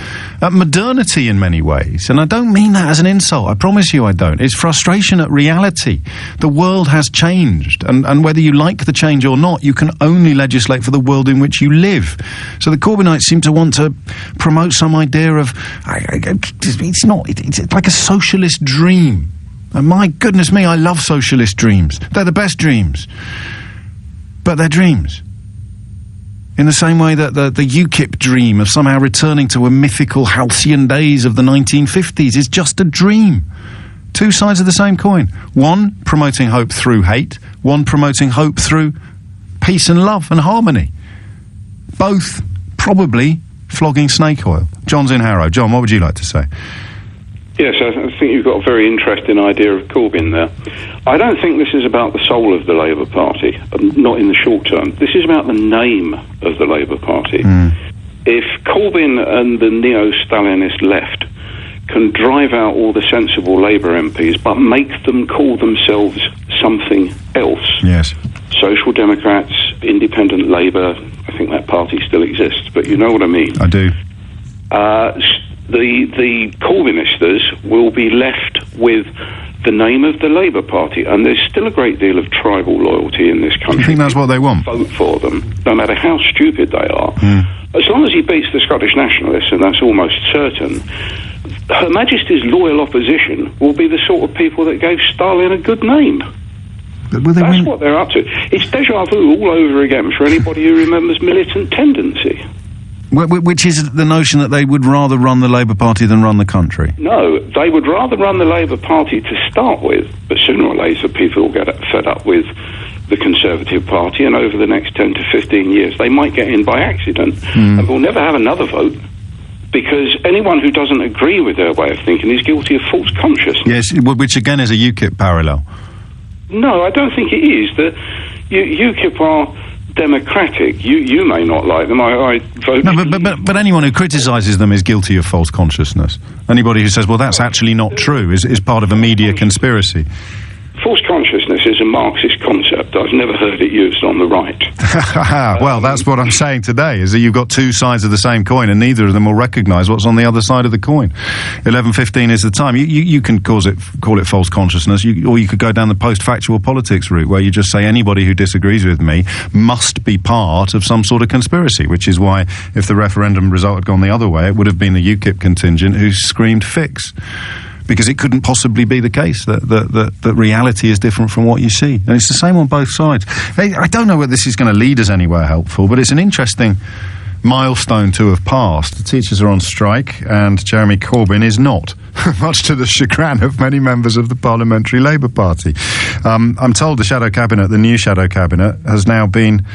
at modernity in many ways. And I don't mean that as an insult. I promise you I don't. It's frustration at reality. The world has changed. And whether you like the change or not, you can only legislate for the world in which you live. So the Corbynites seem to want to promote some idea of... It's like a socialist dream. And my goodness me, I love socialist dreams. They're the best dreams. But they're dreams. In the same way that the UKIP dream of somehow returning to a mythical halcyon days of the 1950s is just a dream. Two sides of the same coin. One promoting hope through hate. One promoting hope through peace and love and harmony. Both probably flogging snake oil. John's in Harrow. John, what would you like to say? Yes, I think you've got a very interesting idea of Corbyn there. I don't think this is about the soul of the Labour Party, not in the short term. This is about the name of the Labour Party. If Corbyn and the neo-Stalinist left can drive out all the sensible Labour MPs, but make them call themselves something else. Yes. Social Democrats, Independent Labour, I think that party still exists, but you know what I mean. I do. The Corbynistas will be left with the name of the Labour Party, and there's still a great deal of tribal loyalty in this country. You think that's what they want? Vote for them, no matter how stupid they are. As long as he beats the Scottish nationalists, and that's almost certain, Her Majesty's loyal opposition will be the sort of people that gave Stalin a good name. That's what they're up to. It's déjà vu all over again for anybody who remembers militant tendency. Which is the notion that they would rather run the Labour Party than run the country? No, they would rather run the Labour Party to start with, but sooner or later people will get fed up with the Conservative Party, and over the next 10 to 15 years they might get in by accident, and we'll never have another vote, because anyone who doesn't agree with their way of thinking is guilty of false consciousness. Yes, which again is a UKIP parallel. No, I don't think it is. UKIP are democratic. You may not like them. I voted. No, but anyone who criticises them is guilty of false consciousness. Anybody who says, well, that's actually not true, is part of a media conspiracy. False consciousness is a Marxist concept. I've never heard it used on the right. Well, that's what I'm saying today, is that you've got two sides of the same coin, and neither of them will recognise what's on the other side of the coin. 11:15 is the time. You can call it false consciousness, or you could go down the post-factual politics route, where you just say anybody who disagrees with me must be part of some sort of conspiracy, which is why, if the referendum result had gone the other way, it would have been the UKIP contingent who screamed fix. Because it couldn't possibly be the case that reality is different from what you see. And it's the same on both sides. I don't know whether this is going to lead us anywhere helpful, but it's an interesting milestone to have passed. The teachers are on strike, and Jeremy Corbyn is not, much to the chagrin of many members of the Parliamentary Labour Party. I'm told the new shadow cabinet, has now been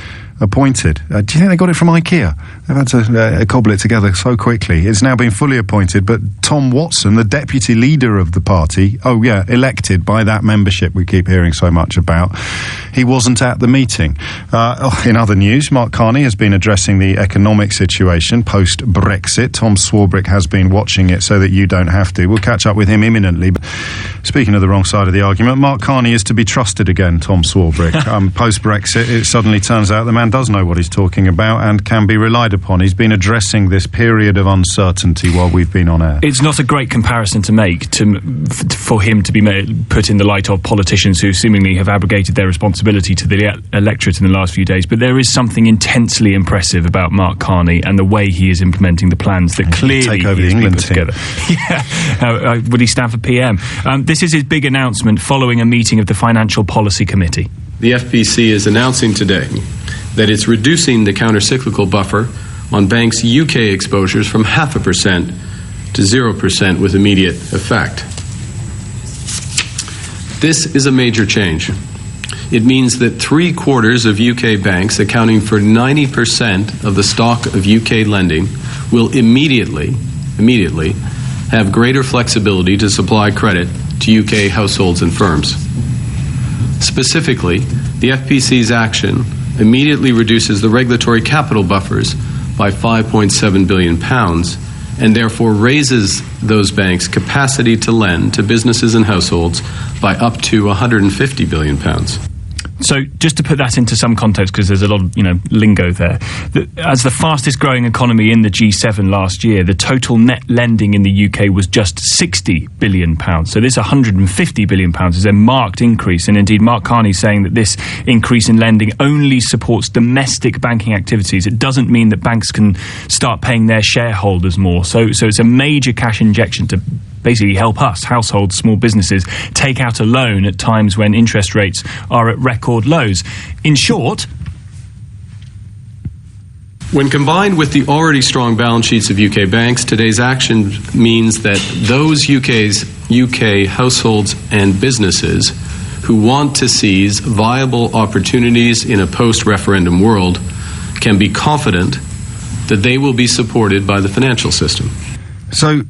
appointed. Do you think they got it from IKEA? They've had to cobble it together so quickly. It's now been fully appointed, but Tom Watson, the deputy leader of the party, elected by that membership we keep hearing so much about, he wasn't at the meeting. In other news, Mark Carney has been addressing the economic situation post-Brexit. Tom Swarbrick has been watching it so that you don't have to. We'll catch up with him imminently. But speaking of the wrong side of the argument, Mark Carney is to be trusted again, Tom Swarbrick. Post-Brexit, it suddenly turns out the man does know what he's talking about and can be relied upon. He's been addressing this period of uncertainty while we've been on air. It's not a great comparison to make for him to be put in the light of politicians who seemingly have abrogated their responsibility to the electorate in the last few days, but there is something intensely impressive about Mark Carney and the way he is implementing the plans that clearly take over the England put team. together. Yeah, would he stand for PM? This is his big announcement following a meeting of the Financial Policy Committee. The FPC is announcing today that it's reducing the counter-cyclical buffer on banks' UK exposures from 0.5% to 0% with immediate effect. This is a major change. It means that 3/4 of UK banks, accounting for 90% of the stock of UK lending, will immediately have greater flexibility to supply credit to UK households and firms. Specifically, the FPC's action immediately reduces the regulatory capital buffers by £5.7 billion and therefore raises those banks' capacity to lend to businesses and households by up to £150 billion. So just to put that into some context, because there's a lot of lingo there, as the fastest growing economy in the G7 last year, the total net lending in the UK was just £60 billion. So this £150 billion is a marked increase, and indeed Mark Carney's saying that this increase in lending only supports domestic banking activities. It doesn't mean that banks can start paying their shareholders more. So it's a major cash injection to basically help us, households, small businesses, take out a loan at times when interest rates are at record lows. In short, when combined with the already strong balance sheets of UK banks, today's action means that those UK households and businesses who want to seize viable opportunities in a post-referendum world can be confident that they will be supported by the financial system. So,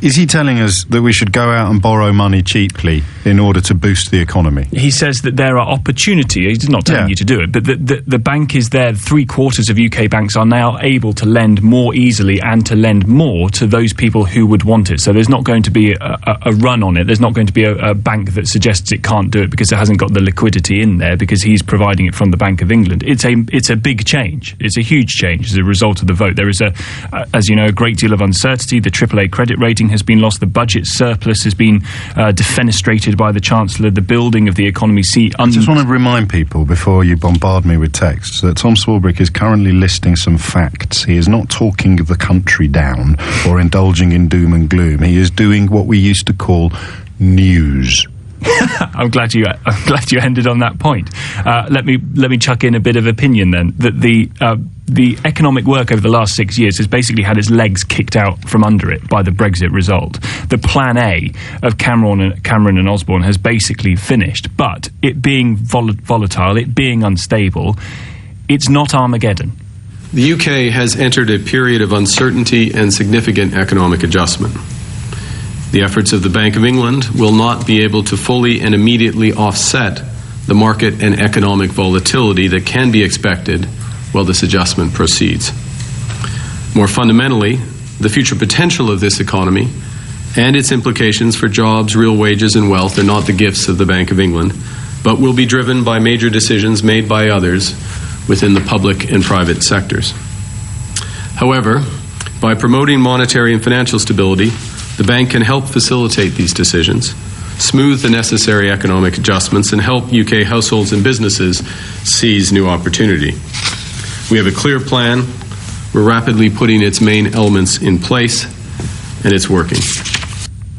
is he telling us that we should go out and borrow money cheaply in order to boost the economy? He says that there are opportunities. He's not telling you to do it, but the bank is there. 3/4 of UK banks are now able to lend more easily and to lend more to those people who would want it. So there's not going to be a run on it. There's not going to be a bank that suggests it can't do it because it hasn't got the liquidity in there because he's providing it from the Bank of England. It's a big change. It's a huge change as a result of the vote. There is as you know, a great deal of uncertainty. The AAA credit rating has been lost. The budget surplus has been defenestrated by the Chancellor. The building of the economy. I just want to remind people before you bombard me with texts that Tom Swarbrick is currently listing some facts. He is not talking the country down or indulging in doom and gloom. He is doing what we used to call news. I'm glad you ended on that point. Let me chuck in a bit of opinion then. That the economic work over the last 6 years has basically had its legs kicked out from under it by the Brexit result. The plan A of Cameron and Osborne has basically finished, but it being volatile, it being unstable, it's not Armageddon. The UK has entered a period of uncertainty and significant economic adjustment. The efforts of the Bank of England will not be able to fully and immediately offset the market and economic volatility that can be expected while this adjustment proceeds. More fundamentally, the future potential of this economy and its implications for jobs, real wages and wealth are not the gifts of the Bank of England, but will be driven by major decisions made by others within the public and private sectors. However, by promoting monetary and financial stability, the bank can help facilitate these decisions, smooth the necessary economic adjustments, and help UK households and businesses seize new opportunity. We have a clear plan. We're rapidly putting its main elements in place, and it's working.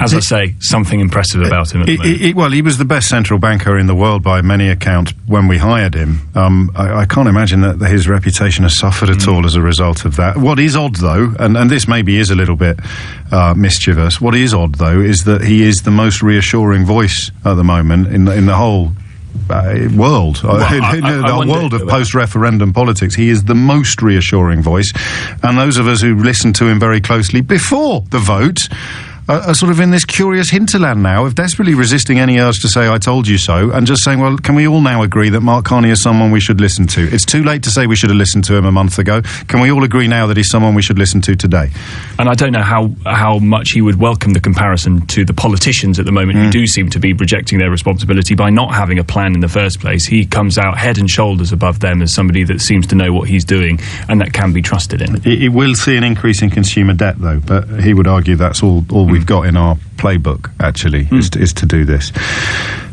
As I say, something impressive about him at the moment. Well, he was the best central banker in the world by many accounts when we hired him. I can't imagine that his reputation has suffered at all as a result of that. What is odd, though, and this maybe is a little bit mischievous, what is odd, though, is that he is the most reassuring voice at the moment in the whole world. The world of post-referendum politics. He is the most reassuring voice. And those of us who listened to him very closely before the vote are sort of in this curious hinterland now of desperately resisting any urge to say, I told you so, and just saying, well, can we all now agree that Mark Carney is someone we should listen to? It's too late to say we should have listened to him a month ago. Can we all agree now that he's someone we should listen to today? And I don't know how much he would welcome the comparison to the politicians at the moment who do seem to be rejecting their responsibility by not having a plan in the first place. He comes out head and shoulders above them as somebody that seems to know what he's doing and that can be trusted in. It will see an increase in consumer debt, though, but he would argue that's all we've got in our playbook, actually, is to do this.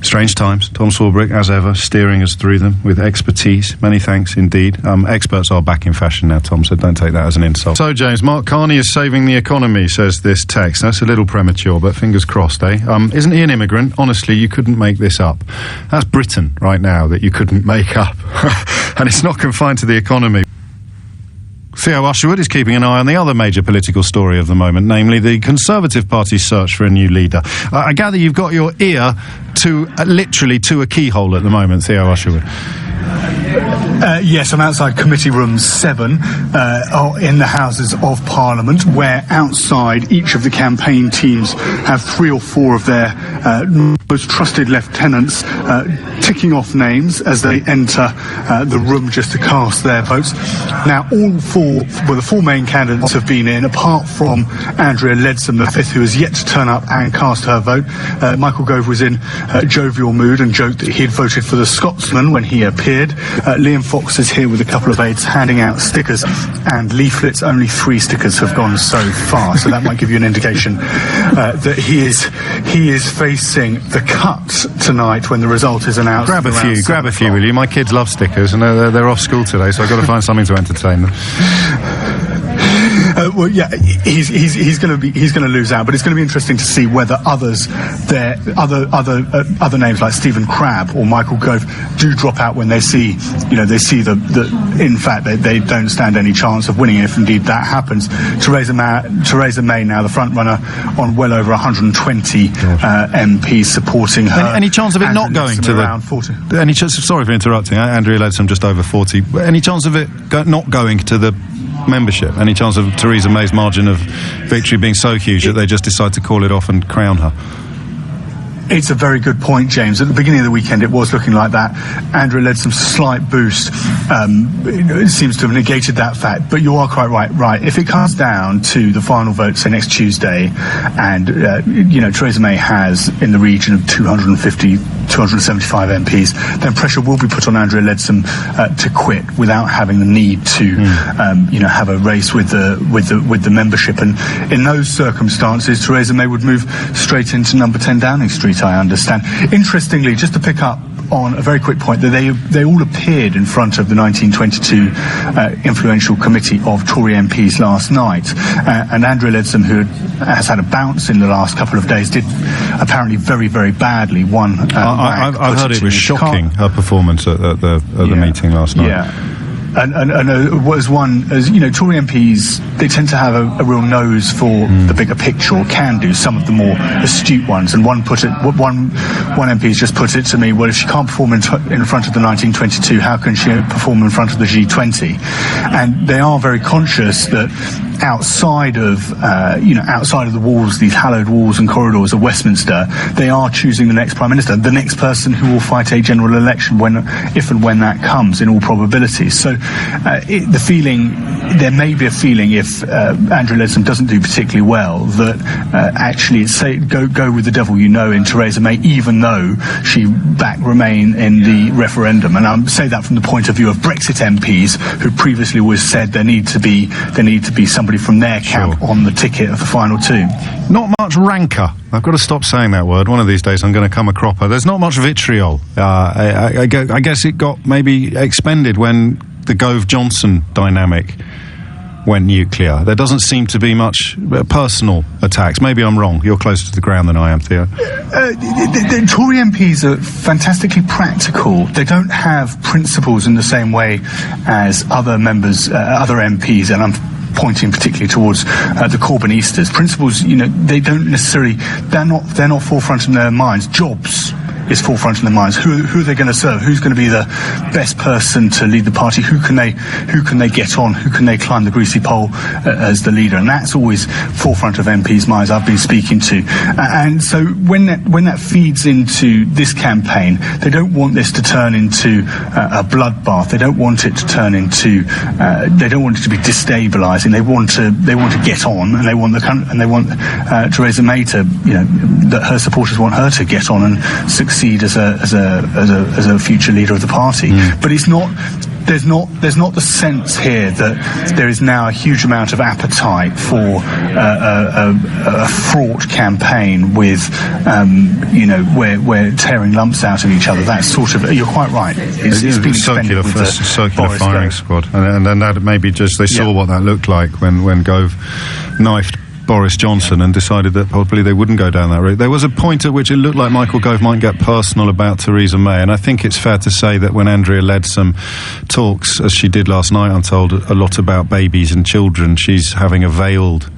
Strange times. Tom Swarbrick, as ever, steering us through them with expertise. Many thanks indeed. Experts are back in fashion now, Tom, so don't take that as an insult. So, James, Mark Carney is saving the economy, says this text. That's a little premature, but fingers crossed, eh? Isn't he an immigrant? Honestly, you couldn't make this up. That's Britain right now that you couldn't make up. And it's not confined to the economy. Theo Usherwood is keeping an eye on the other major political story of the moment, namely the Conservative Party's search for a new leader. I gather you've got your ear to literally to a keyhole at the moment, Theo Usherwood. Yes, I'm outside Committee Room 7 in the Houses of Parliament, where outside each of the campaign teams have 3 or 4 of their most trusted lieutenants ticking off names as they enter the room just to cast their votes. Now, the 4 main candidates have been in, apart from Andrea Leadsom, the 5th, who has yet to turn up and cast her vote. Michael Gove was in jovial mood and joked that he had voted for the Scotsman when he appeared. Liam Fox is here with a couple of aides handing out stickers and leaflets. Only 3 stickers have gone so far, so that might give you an indication that he is facing the cut tonight when the result is announced. Grab a few, will you? My kids love stickers, and they're off school today, so I've got to find something to entertain them. Well, yeah, he's going to lose out, but it's going to be interesting to see whether other names like Stephen Crabb or Michael Gove do drop out when they see the in fact they don't stand any chance of winning if indeed that happens. Theresa May now the front runner on well over 120 MPs supporting her. Any chance of it not going to around 40? Sorry for interrupting. Andrea Leadsom just over 40. Any chance of it not going to the membership? Any chance of Theresa May's margin of victory being so huge that they just decide to call it off and crown her? It's a very good point, James. At the beginning of the weekend, it was looking like that. Andrea Leadsom's slight boost it seems to have negated that fact. But you are quite right. If it comes down to the final vote, say next Tuesday, and Theresa May has in the region of 275 MPs, then pressure will be put on Andrea Leadsom to quit without having the need to, have a race with the membership. And in those circumstances, Theresa May would move straight into number 10 Downing Street, I understand. Interestingly, just to pick up on a very quick point, that they all appeared in front of the 1922 influential committee of Tory MPs last night, and Andrea Leadsom, who has had a bounce in the last couple of days, did apparently very, very badly. I've heard it was shocking, her performance at the meeting last night. Yeah. And was one, as you know, Tory MPs, they tend to have a real nose for the bigger picture, or can do, some of the more astute ones. And one MP's just put it to me, well, if she can't perform in front of the 1922, how can she perform in front of the G20? And they are very conscious that outside of the walls, these hallowed walls and corridors of Westminster, they are choosing the next Prime Minister, the next person who will fight a general election if and when that comes, in all probability. So there may be a feeling, if Andrea Leadsom doesn't do particularly well, that actually it's go with the devil in Theresa May, even though she backed Remain in the referendum. And I say that from the point of view of Brexit MPs, who previously always said there need to be somebody from their camp on the ticket of the final 2. Not much rancour. I've got to stop saying that word. One of these days I'm going to come a cropper. There's not much vitriol. I guess it got maybe expended when the Gove-Johnson dynamic went nuclear. There doesn't seem to be much personal attacks. Maybe I'm wrong. You're closer to the ground than I am, Theo. The Tory MPs are fantastically practical. They don't have principles in the same way as other members, other MPs, and I'm pointing particularly towards the Corbynistas. Principles, they don't necessarily, they're not forefront in their minds. Jobs is forefront in their minds. Who are they going to serve? Who's going to be the best person to lead the party? Who can they get on? Who can they climb the greasy pole as the leader? And that's always forefront of MPs' minds I've been speaking to. And so when that feeds into this campaign, they don't want this to turn into a bloodbath. They don't want it to turn into. They don't want it to be destabilising. They want to get on, and they want Theresa May to, that her supporters want her to get on and succeed as a future leader of the party. But it's not. There's not the sense here that there is now a huge amount of appetite for a fraught campaign with, we're tearing lumps out of each other. That's sort of, you're quite right. It's been circular firing squad, and that maybe just they saw what that looked like when Gove knifed Boris Johnson and decided that probably they wouldn't go down that route. There was a point at which it looked like Michael Gove might get personal about Theresa May, and I think it's fair to say that when Andrea led some talks, as she did last night, I'm told, a lot about babies and children, she's having a veiled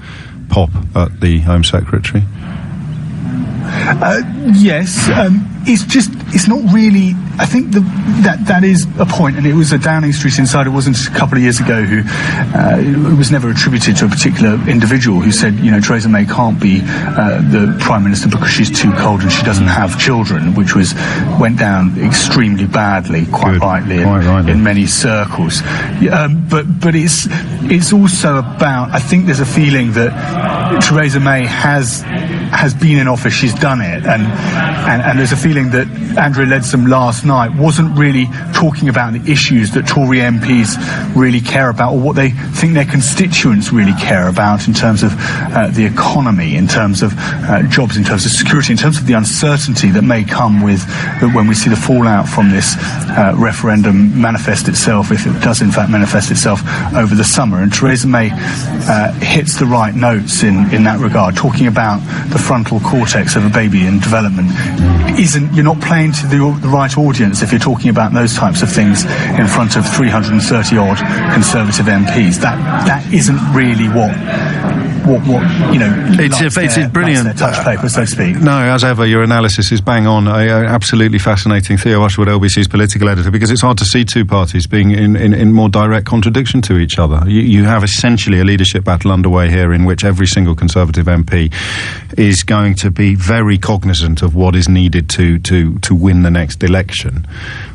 pop at the Home Secretary. Yes, it's not really. I think that is a point, and it was a Downing Street insider, wasn't it, a couple of years ago, who it was never attributed to a particular individual, who said, Theresa May can't be the Prime Minister because she's too cold and she doesn't have children, which went down extremely badly, quite rightly in many circles. But it's also about, I think there's a feeling that Theresa May has been in office, she's done it, and there's a feeling that Andrea Leadsom last night wasn't really talking about the issues that Tory MPs really care about, or what they think their constituents really care about, in terms of the economy, in terms of jobs, in terms of security, in terms of the uncertainty that may come with when we see the fallout from this referendum manifest itself, if it does in fact manifest itself over the summer. And Theresa May hits the right notes in that regard, talking about the frontal cortex of a baby and development. You're not playing to the right audience if you're talking about those types of things in front of 330 odd Conservative MPs. That isn't really what it's brilliant. Their touch paper, so to speak. No, as ever, your analysis is bang on. Absolutely fascinating. Theo Usherwood, LBC's political editor, because it's hard to see two parties being in more direct contradiction to each other. You have essentially a leadership battle underway here, in which every single Conservative MP is going to be very cognizant of what is needed to win the next election,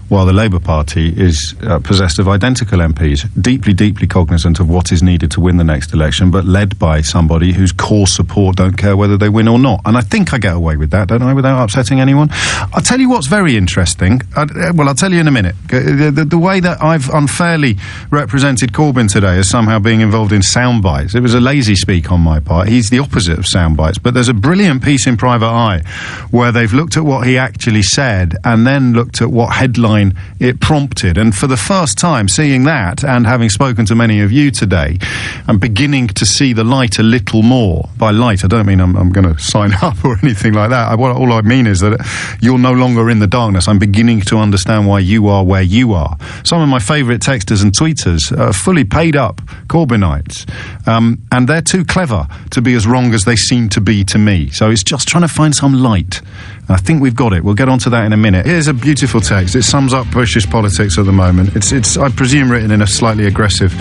while the Labour Party is possessed of identical MPs, deeply cognizant of what is needed to win the next election, but led by somebody whose core support don't care whether they win or not. And I think I get away with that, don't I, without upsetting anyone? I'll tell you what's very interesting. I'll tell you in a minute. The way that I've unfairly represented Corbyn today as somehow being involved in sound bites, it was a lazy speak on my part. He's the opposite of sound bites. But there's a brilliant piece in Private Eye where they've looked at what he actually said and then looked at what headline it prompted. And for the first time, seeing that, and having spoken to many of you today, I'm beginning to see the light a little more. By light, I don't mean I'm going to sign up or anything like that. All I mean is that you're no longer in the darkness. I'm beginning to understand why you are where you are. Some of my favourite texters and tweeters are fully paid up Corbynites, and they're too clever to be as wrong as they seem to be to me. So it's just trying to find some light. I think we've got it. We'll get onto that in a minute. Here's a beautiful text. It sums up British politics at the moment. It's I presume, written in a slightly aggressive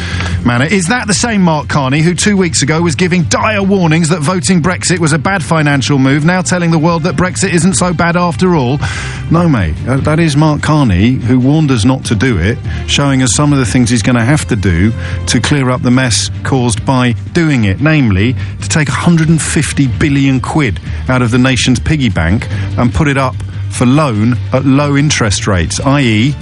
manner. Is that the same Mark Carney who 2 weeks ago was giving dire warnings that voting Brexit was a bad financial move, now telling the world that Brexit isn't so bad after all? No, mate. That is Mark Carney, who warned us not to do it, showing us some of the things he's going to have to do to clear up the mess caused by doing it, namely to take 150 billion quid out of the nation's piggy bank and put it up for loan at low interest rates, i.e.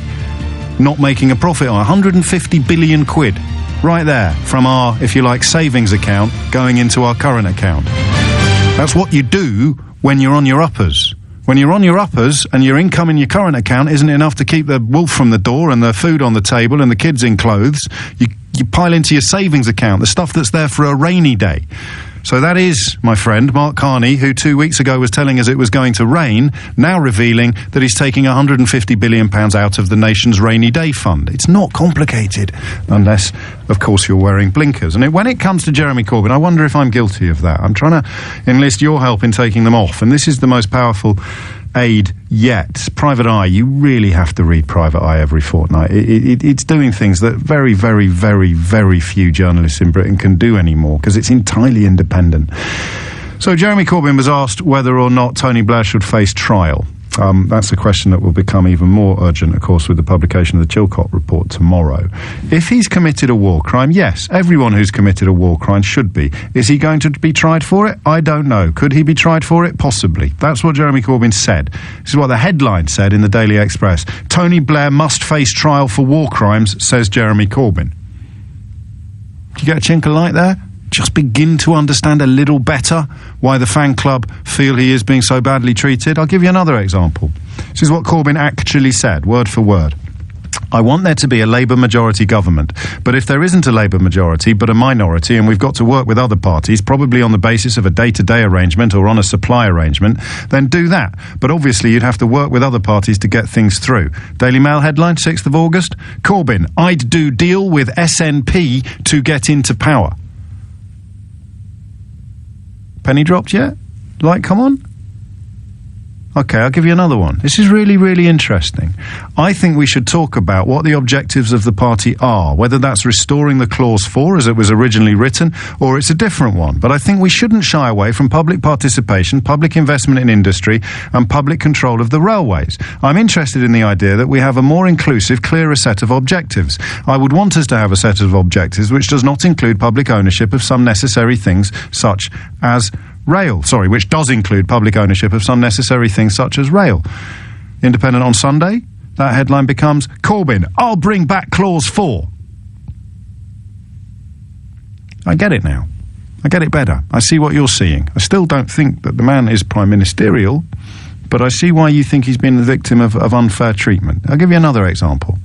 not making a profit on 150 billion quid right there from our, if you like, savings account going into our current account. That's what you do when you're on your uppers. When you're on your uppers and your income in your current account isn't enough to keep the wolf from the door and the food on the table and the kids in clothes, you pile into your savings account, the stuff that's there for a rainy day. So that is, my friend, Mark Carney, who 2 weeks ago was telling us it was going to rain, now revealing that he's taking £150 billion out of the nation's rainy day fund. It's not complicated, unless, of course, you're wearing blinkers. And when it comes to Jeremy Corbyn, I wonder if I'm guilty of that. I'm trying to enlist your help in taking them off, and this is the most powerful aid yet. Private Eye, you really have to read Private Eye every fortnight. It's doing things that very, very, very, very few journalists in Britain can do anymore, because it's entirely independent. So Jeremy Corbyn was asked whether or not Tony Blair should face trial. That's a question that will become even more urgent, of course, with the publication of the Chilcot report tomorrow. If he's committed a war crime, yes, everyone who's committed a war crime should be. Is he going to be tried for it? I don't know. Could he be tried for it? Possibly. That's what Jeremy Corbyn said. This is what the headline said in the Daily Express. Tony Blair must face trial for war crimes, says Jeremy Corbyn. Do you get a chink of light there? Just begin to understand a little better why the fan club feel he is being so badly treated. I'll give you another example. This is what Corbyn actually said, word for word. I want there to be a Labour majority government. But if there isn't a Labour majority, but a minority, and we've got to work with other parties, probably on the basis of a day-to-day arrangement or on a supply arrangement, then do that. But obviously you'd have to work with other parties to get things through. Daily Mail headline, 6th of August. Corbyn, I'd do deal with SNP to get into power. Penny dropped yet? Light come on? Okay, I'll give you another one. This is really, really interesting. I think we should talk about what the objectives of the party are, whether that's restoring the Clause 4 as it was originally written, or it's a different one. But I think we shouldn't shy away from public participation, public investment in industry, and public control of the railways. I'm interested in the idea that we have a more inclusive, clearer set of objectives. I would want us to have a set of objectives which does not include public ownership of some necessary things such as rail, which does include public ownership of some necessary things such as rail. Independent on Sunday, that headline becomes, Corbyn, I'll bring back Clause 4. I get it now. I get it better. I see what you're seeing. I still don't think that the man is prime ministerial, but I see why you think he's been the victim of unfair treatment. I'll give you another example.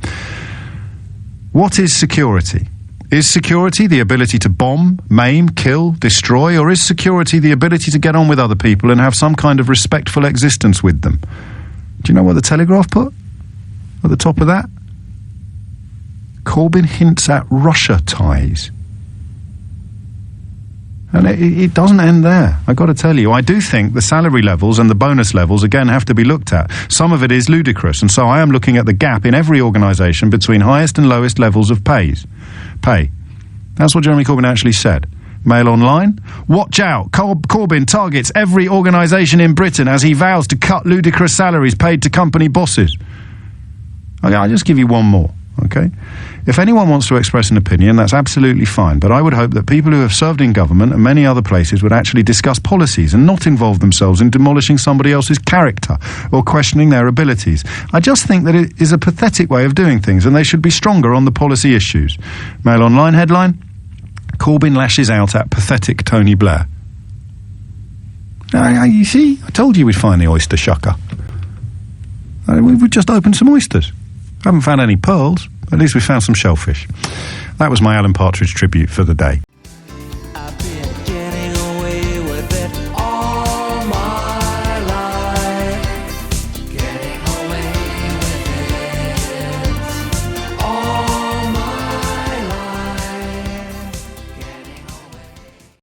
What is security? Is security the ability to bomb, maim, kill, destroy, or is security the ability to get on with other people and have some kind of respectful existence with them? Do you know what the Telegraph put at the top of that? Corbyn hints at Russia ties. And it doesn't end there. I've got to tell you, I do think the salary levels and the bonus levels, again, have to be looked at. Some of it is ludicrous, and so I am looking at the gap in every organisation between highest and lowest levels of pay. That's what Jeremy Corbyn actually said. Mail Online. Watch out. Corbyn targets every organisation in Britain as he vows to cut ludicrous salaries paid to company bosses. Okay, I'll just give you one more, okay? If anyone wants to express an opinion, that's absolutely fine, but I would hope that people who have served in government and many other places would actually discuss policies and not involve themselves in demolishing somebody else's character or questioning their abilities. I just think that it is a pathetic way of doing things, and they should be stronger on the policy issues. Mail Online headline, Corbyn lashes out at pathetic Tony Blair. You see, I told you we'd find the oyster shucker. We've just opened some oysters. Haven't found any pearls. At least we found some shellfish. That was my Alan Partridge tribute for the day.